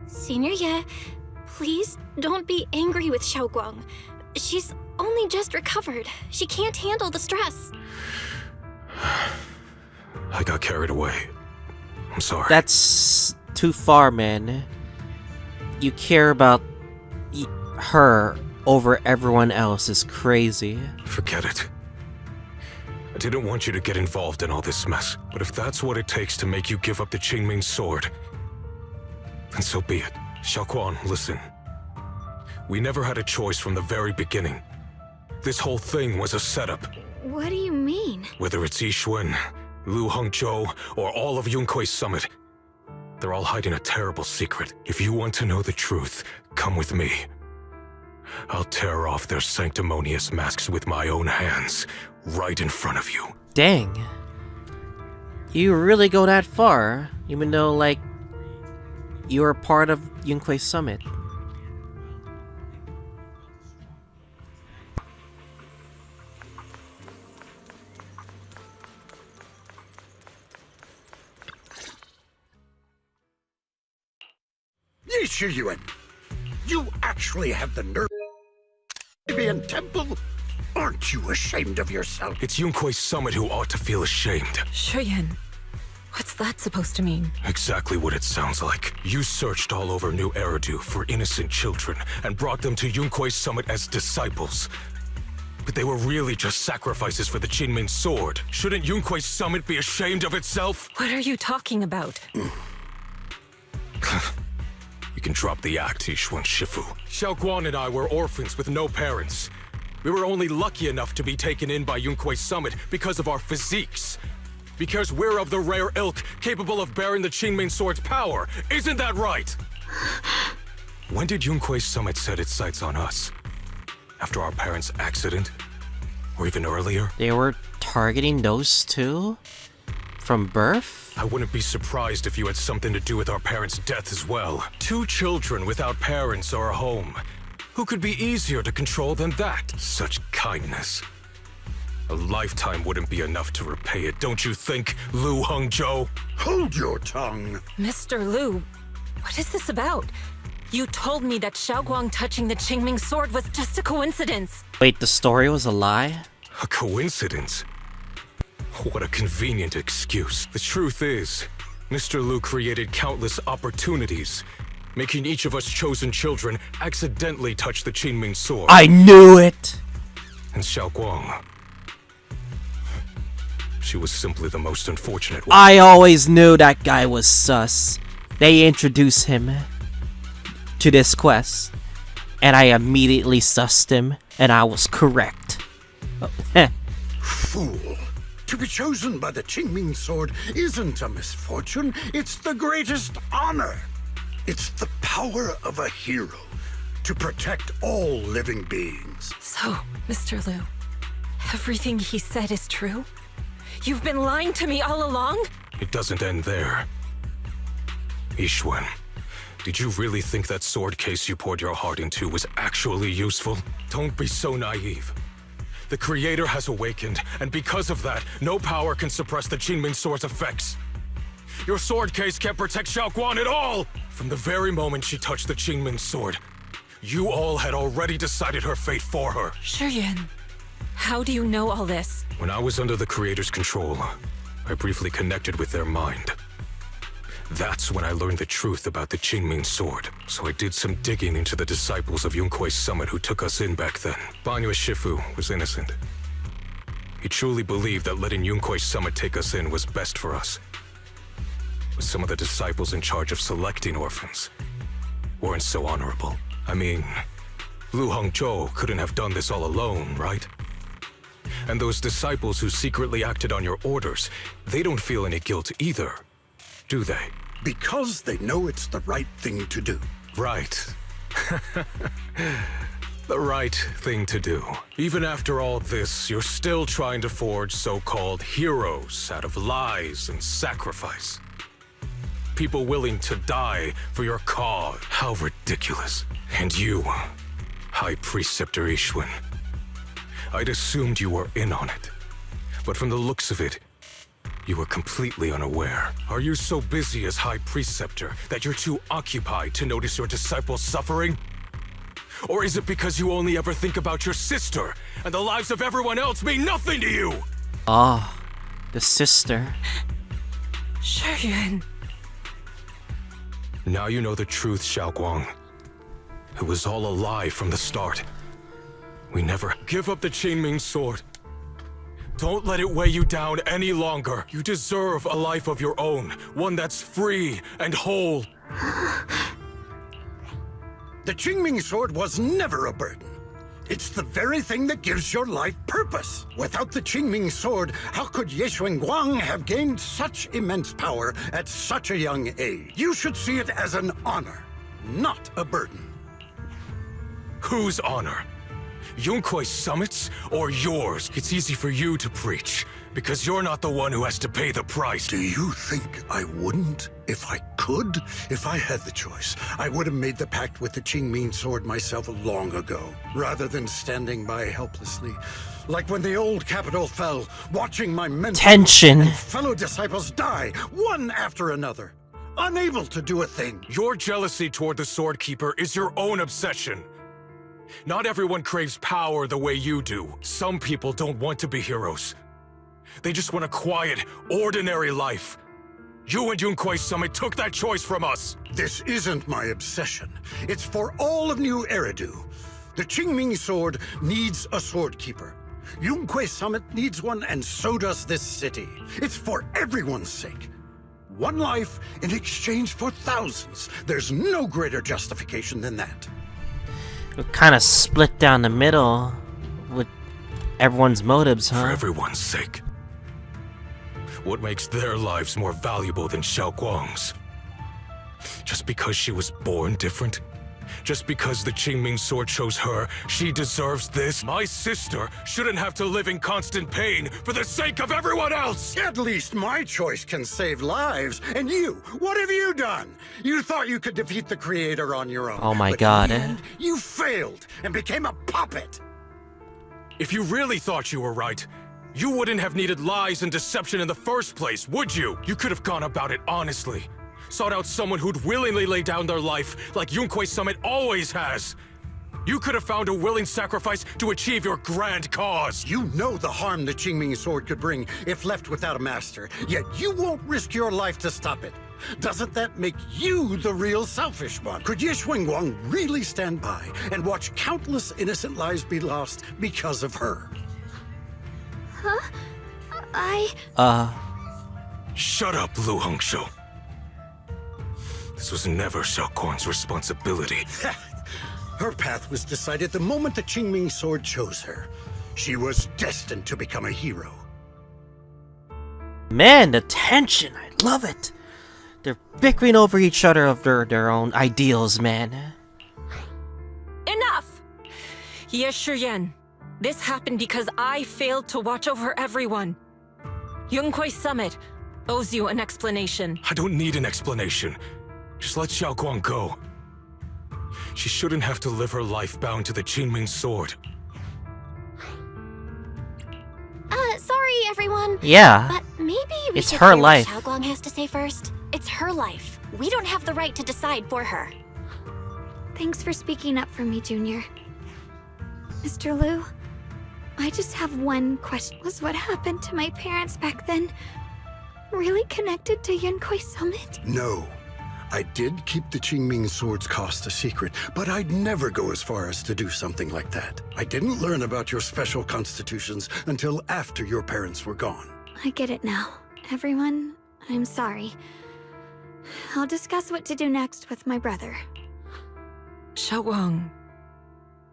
Senior Ye, please don't be angry with Shiyuan. She's only just recovered. She can't handle the stress.
I got carried away. I'm sorry.
That's too far, man. You care about her over everyone else is crazy.
Forget it. I didn't want you to get involved in all this mess, but if that's what it takes to make you give up the Qingming Sword, then so be it. Shiyuan, listen. We never had a choice from the very beginning. This whole thing was a setup.
What do you mean?
Whether it's Yixuan, Lu Hongzhou, or all of Yunkui Summit, they're all hiding a terrible secret. If you want to know the truth, come with me. I'll tear off their sanctimonious masks with my own hands, right in front of you.
Dang. You really go that far, even though, like, you're a part of Yunkui Summit.
Ye Shiyuan, you actually have the nerve to be in temple? Aren't you ashamed of yourself?
It's Yunkui Summit who ought to feel ashamed.
Shiyuan, what's that supposed to mean?
Exactly what it sounds like. You searched all over New Eridu for innocent children and brought them to Yunkui Summit as disciples. But they were really just sacrifices for the Qingming Sword. Shouldn't Yunkui Summit be ashamed of itself?
What are you talking about?
You can drop the act, Yixuan Shifu. Shiyuan and I were orphans with no parents. We were only lucky enough to be taken in by Yunkui Summit because of our physiques. Because we're of the rare ilk capable of bearing the Qingming Sword's power. Isn't that right? When did Yunkui Summit set its sights on us? After our parents' accident? Or even earlier?
They were targeting those two? From birth?
I wouldn't be surprised if you had something to do with our parents' death as well. 2 children without parents or a home. Who could be easier to control than that? Such kindness. A lifetime wouldn't be enough to repay it, don't you think, Lu Hongzhou?
Hold your tongue!
Mr. Lu, what is this about? You told me that Xiaoguang touching the Qingming Sword was just a coincidence.
Wait, the story was a lie?
A coincidence? What a convenient excuse. The truth is, Mr. Lu created countless opportunities, making each of us chosen children accidentally touch the Qingming Sword.
I knew it!
And Xiaoguang, she was simply the most unfortunate one.
I always knew that guy was sus. They introduced him to this quest, and I immediately sussed him, and I was correct.
Fool! To be chosen by the Qingming Sword isn't a misfortune, it's the greatest honor. It's the power of a hero to protect all living beings.
So, Mr. Lu, everything he said is true? You've been lying to me all along?
It doesn't end there. Yixuan, did you really think that sword case you poured your heart into was actually useful? Don't be so naive. The Creator has awakened, and because of that, no power can suppress the Qingming Sword's effects. Your sword case can't protect Xiaoguang at all! From the very moment she touched the Qingming Sword, you all had already decided her fate for her.
Shiyuan, how do you know all this?
When I was under the Creator's control, I briefly connected with their mind. That's when I learned the truth about the Qingming Sword. So I did some digging into the disciples of Yunkui Summit who took us in back then. Banyue Shifu was innocent. He truly believed that letting Yunkui Summit take us in was best for us. But some of the disciples in charge of selecting orphans weren't so honorable. I mean, Lu Hongzhou couldn't have done this all alone, right? And those disciples who secretly acted on your orders, they don't feel any guilt either, do they?
Because they know it's the right thing to do.
Right. The right thing to do. Even after all this, you're still trying to forge so-called heroes out of lies and sacrifice. People willing to die for your cause. How ridiculous. And you, High Preceptor Yixuan, I'd assumed you were in on it. But from the looks of it, you were completely unaware. Are you so busy as High Preceptor that you're too occupied to notice your disciples suffering? Or is it because you only ever think about your sister, and the lives of everyone else mean nothing to you?
Ah, the sister.
Shiyuan.
Now you know the truth, Xiaoguang. It was all a lie from the start. We never give up the Qingming Sword. Don't let it weigh you down any longer. You deserve a life of your own, one that's free and whole.
The Qingming Sword was never a burden. It's the very thing that gives your life purpose. Without the Qingming Sword, how could Ye Shunguang have gained such immense power at such a young age? You should see it as an honor, not a burden.
Whose honor? Yunkui Summit's or yours? It's easy for you to preach, because you're not the one who has to pay the price.
Do you think I wouldn't? If I could? If I had the choice, I would have made the pact with the Qingming Sword myself long ago, rather than standing by helplessly. Like when the old capital fell, watching my mentor and fellow disciples die, one after another, unable to do a thing.
Your jealousy toward the Sword Keeper is your own obsession. Not everyone craves power the way you do. Some people don't want to be heroes. They just want a quiet, ordinary life. You and Yunkui Summit took that choice from us.
This isn't my obsession. It's for all of New Eridu. The Qingming Sword needs a Sword Keeper. Yunkui Summit needs one, and so does this city. It's for everyone's sake. One life in exchange for thousands. There's no greater justification than that.
We're kind of split down the middle with everyone's motives, huh?
For everyone's sake. What makes their lives more valuable than Xiaoguang's? Just because she was born different? Just because the Qingming Sword chose her, she deserves this? My sister shouldn't have to live in constant pain for the sake of everyone else!
At least my choice can save lives. And you, what have you done? You thought you could defeat the Creator on your own.
Oh my
but
god.
in the end, you failed and became a puppet.
If you really thought you were right, you wouldn't have needed lies and deception in the first place, would you? You could have gone about it honestly. Sought out someone who'd willingly lay down their life like Yunkui Summit always has. You could have found a willing sacrifice to achieve your grand cause.
You know the harm the Qingming Sword could bring if left without a master, yet you won't risk your life to stop it. Doesn't that make you the real selfish one? Could Ye Shunguang really stand by and watch countless innocent lives be lost because of her?
Huh?
Shut up, Lu Hongshou. This was never Xiaoguang's responsibility.
Her path was decided the moment the Qingming Sword chose her. She was destined to become a hero.
Man, the tension, I love it. They're bickering over each other of their own ideals, man.
Enough! Ye Shiyuan, this happened because I failed to watch over everyone. Yunkui Summit owes you an explanation.
I don't need an explanation. Just let Xiaoguang go. She shouldn't have to live her life bound to the Qingming Sword.
Sorry, everyone.
Yeah.
But maybe we
It's
should
her
hear
life.
what Xiaoguang has to say first. It's her life. We don't have the right to decide for her.
Thanks for speaking up for me, Junior. Mr. Liu, I just have one question. Was what happened to my parents back then really connected to Yunkui Summit?
No. I did keep the Qingming Sword's cost a secret, but I'd never go as far as to do something like that. I didn't learn about your special constitutions until after your parents were gone.
I get it now. Everyone, I'm sorry. I'll discuss what to do next with my brother.
Xiaoguang,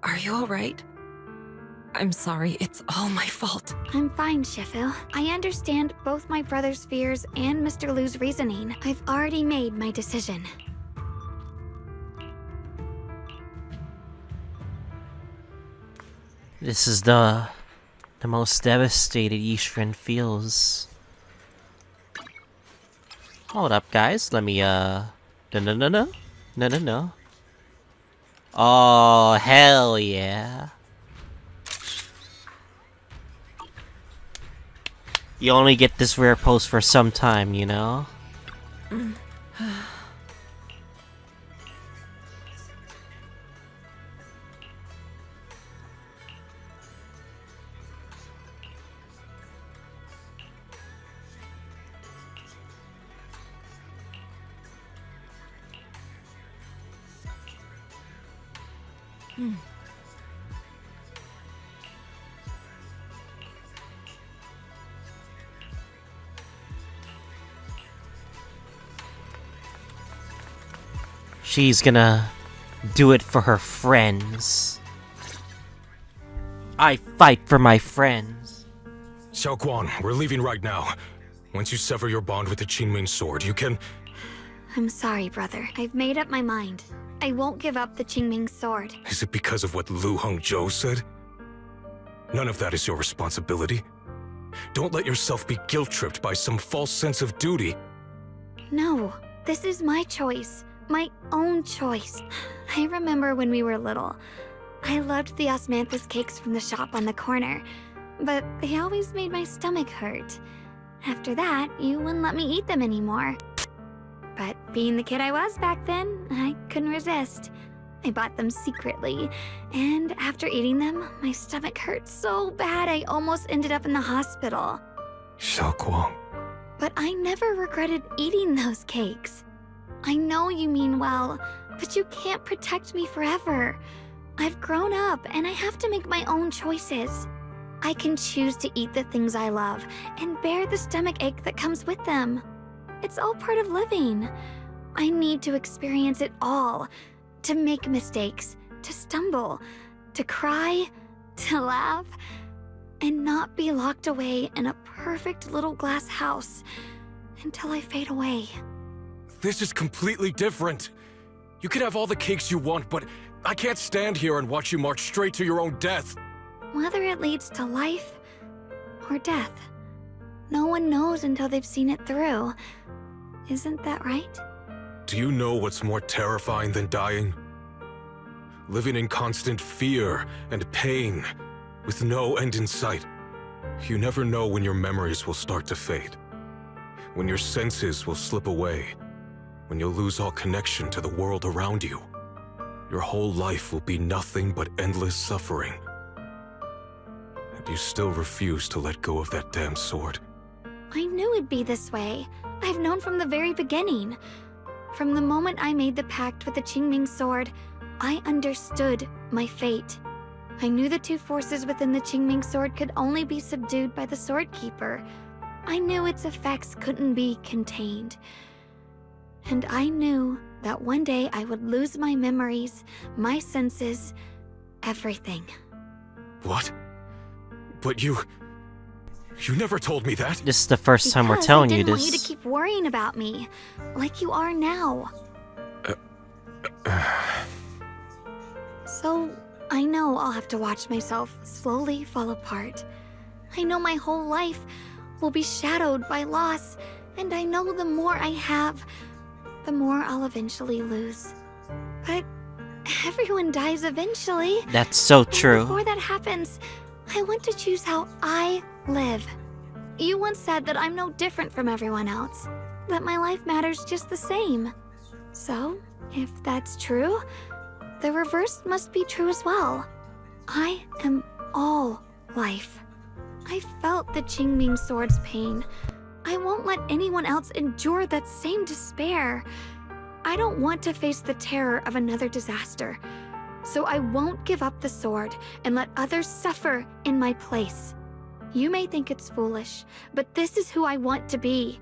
are you alright? I'm sorry, it's all my fault.
I'm fine, Shifu. I understand both my brother's fears and Mr. Liu's reasoning. I've already made my decision.
This is the most devastated Yishrin feels. Hold up, guys. Let me, No. Oh, hell yeah. You only get this rare post for some time, you know? She's gonna do it for her friends. I fight for my friends.
Xiaoguang, we're leaving right now. Once you sever your bond with the Qingming Sword, you can...
I'm sorry, brother. I've made up my mind. I won't give up the Qingming Sword.
Is it because of what Lu Hongzhou said? None of that is your responsibility. Don't let yourself be guilt-tripped by some false sense of duty.
No, this is my choice. My own choice. I remember when we were little. I loved the osmanthus cakes from the shop on the corner, but they always made my stomach hurt. After that, you wouldn't let me eat them anymore. But being the kid I was back then, I couldn't resist. I bought them secretly, and after eating them, my stomach hurt so bad I almost ended up in the hospital.
Xiaoguang.
But I never regretted eating those cakes. I know you mean well, but you can't protect me forever. I've grown up, and I have to make my own choices. I can choose to eat the things I love, and bear the stomach ache that comes with them. It's all part of living. I need to experience it all. To make mistakes, to stumble, to cry, to laugh, and not be locked away in a perfect little glass house until I fade away.
This is completely different. You can have all the cakes you want, but I can't stand here and watch you march straight to your own death.
Whether it leads to life or death, no one knows until they've seen it through. Isn't that right?
Do you know what's more terrifying than dying? Living in constant fear and pain, with no end in sight. You never know when your memories will start to fade. When your senses will slip away. When you'll lose all connection to the world around you. Your whole life will be nothing but endless suffering. And you still refuse to let go of that damn sword.
I knew it'd be this way. I've known from the very beginning. From the moment I made the pact with the Qingming Sword, I understood my fate. I knew the two forces within the Qingming Sword could only be subdued by the Sword Keeper. I knew its effects couldn't be contained. And I knew that one day I would lose my memories, my senses, everything.
What? But you never told me that.
This is the first time we're telling you
I didn't
this.
want you to keep worrying about me, like you are now. So, I know I'll have to watch myself slowly fall apart. I know my whole life will be shadowed by loss, and I know the more I have, the more I'll eventually lose. But everyone dies eventually.
That's so
And
true.
before that happens, I want to choose how I live. You once said that I'm no different from everyone else, that my life matters just the same. So, if that's true, the reverse must be true as well. I am all life. I felt the Qingming Sword's pain. I won't let anyone else endure that same despair. I don't want to face the terror of another disaster. So I won't give up the sword and let others suffer in my place. You may think it's foolish, but this is who I want to be.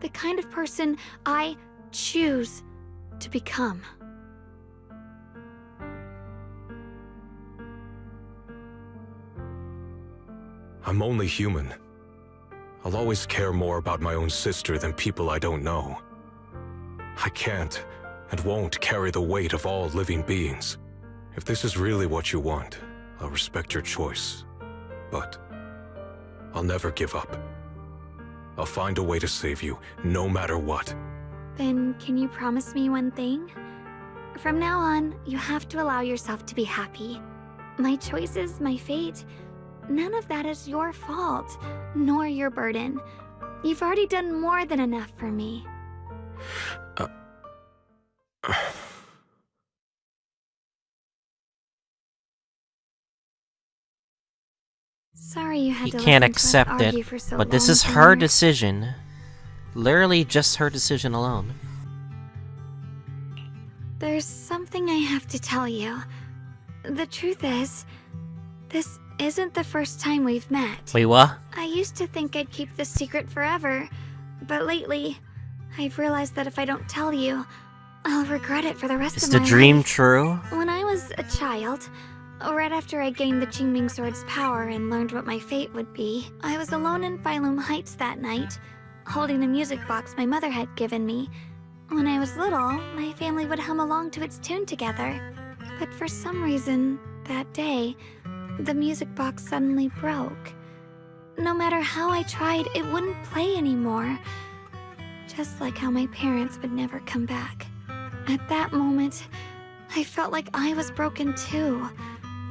The kind of person I choose to become.
I'm only human. I'll always care more about my own sister than people I don't know. I can't and won't carry the weight of all living beings. If this is really what you want, I'll respect your choice. But I'll never give up. I'll find a way to save you, no matter what.
Then can you promise me one thing? From now on, you have to allow yourself to be happy. My choices, my fate, none of that is your fault, nor your burden. You've already done more than enough for me. Sorry you had
He
to
can't
listen to us
accept
argue
it,
for so
but this
long,
is her
Taylor.
decision. Literally just her decision alone.
There's something I have to tell you. The truth is, this isn't the first time we've met.
Wait, what?
I used to think I'd keep this secret forever, but lately, I've realized that if I don't tell you, I'll regret it for the rest
Is
of
the
my
dream
life.
true?
When I was a child, right after I gained the Qingming Sword's power and learned what my fate would be, I was alone in Failume Heights that night, holding a music box my mother had given me. When I was little, my family would hum along to its tune together. But for some reason, that day, the music box suddenly broke. No matter how I tried, it wouldn't play anymore. Just like how my parents would never come back. At that moment, I felt like I was broken too.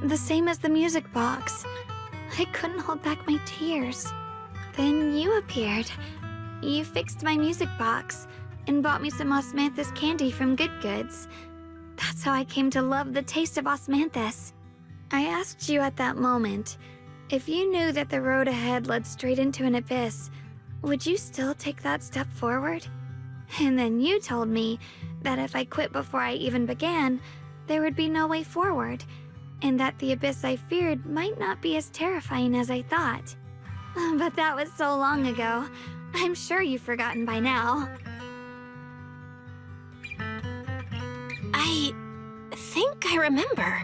The same as the music box. I couldn't hold back my tears. Then you appeared. You fixed my music box and bought me some osmanthus candy from Good Goods. That's how I came to love the taste of osmanthus. I asked you at that moment, if you knew that the road ahead led straight into an abyss, would you still take that step forward? And then you told me that if I quit before I even began, there would be no way forward, and that the abyss I feared might not be as terrifying as I thought. But that was so long ago. I'm sure you've forgotten by now.
I think I remember.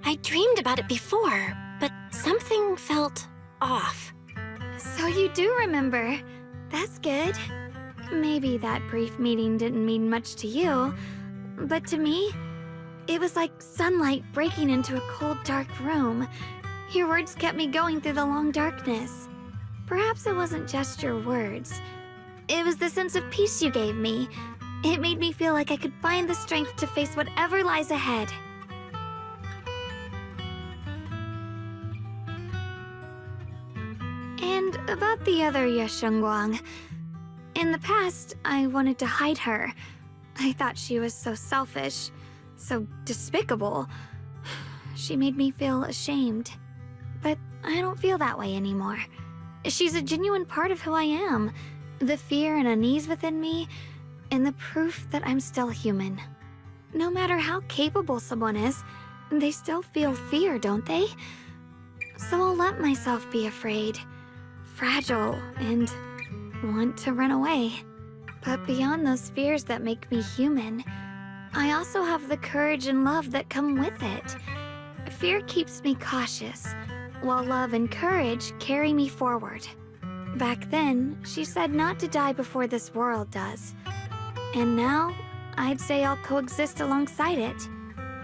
I dreamed about it before, but something felt off.
So you do remember. That's good. Maybe that brief meeting didn't mean much to you, But to me, it was like sunlight breaking into a cold, dark room. Your words kept me going through the long darkness. Perhaps it wasn't just your words. It was the sense of peace you gave me. It made me feel like I could find the strength to face whatever lies ahead. And about the other Ye Shunguang. In the past, I wanted to hide her. I thought she was so selfish, so despicable. She made me feel ashamed. But I don't feel that way anymore. She's a genuine part of who I am. The fear and unease within me, and the proof that I'm still human. No matter how capable someone is, they still feel fear, don't they? So I'll let myself be afraid, fragile, and want to run away. But beyond those fears that make me human, I also have the courage and love that come with it. Fear keeps me cautious, while love and courage carry me forward. Back then, she said not to die before this world does. And now, I'd say I'll coexist alongside it.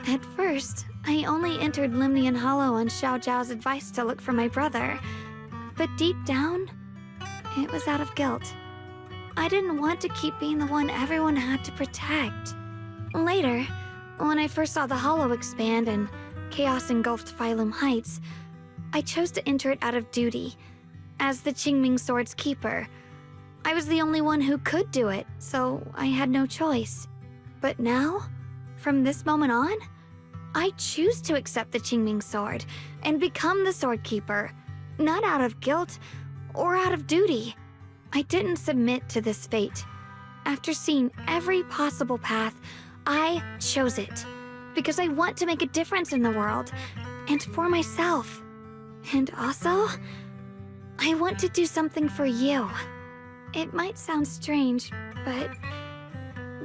At first, I only entered Lemnian Hollow on Xiao Zhao's advice to look for my brother. But deep down, it was out of guilt. I didn't want to keep being the one everyone had to protect. Later, when I first saw the Hollow expand and chaos engulfed Failume Heights, I chose to enter it out of duty, as the Qingming Sword's keeper. I was the only one who could do it, so I had no choice. But now, from this moment on, I choose to accept the Qingming Sword and become the Sword Keeper, not out of guilt or out of duty. I didn't submit to this fate. After seeing every possible path, I chose it, because I want to make a difference in the world, and for myself. And also, I want to do something for you. It might sound strange, but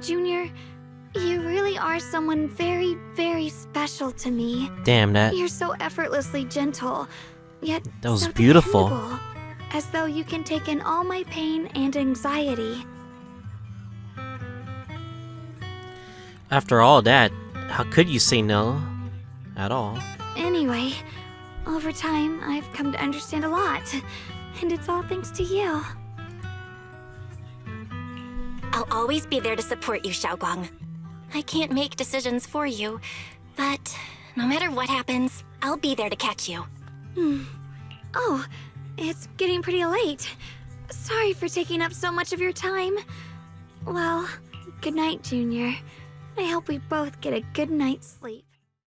Junior, you really are someone very, very special to me.
Damn, that.
You're so effortlessly gentle, yet
That was
so
beautiful.
dependable, as though you can take in all my pain and anxiety.
After all that, how could you say no at all?
Anyway, over time, I've come to understand a lot, and it's all thanks to you.
I'll always be there to support you, Xiaoguang. I can't make decisions for you, but no matter what happens, I'll be there to catch you.
Oh, it's getting pretty late. Sorry for taking up so much of your time. Well, good night, Junior. I hope we both get a good night's sleep.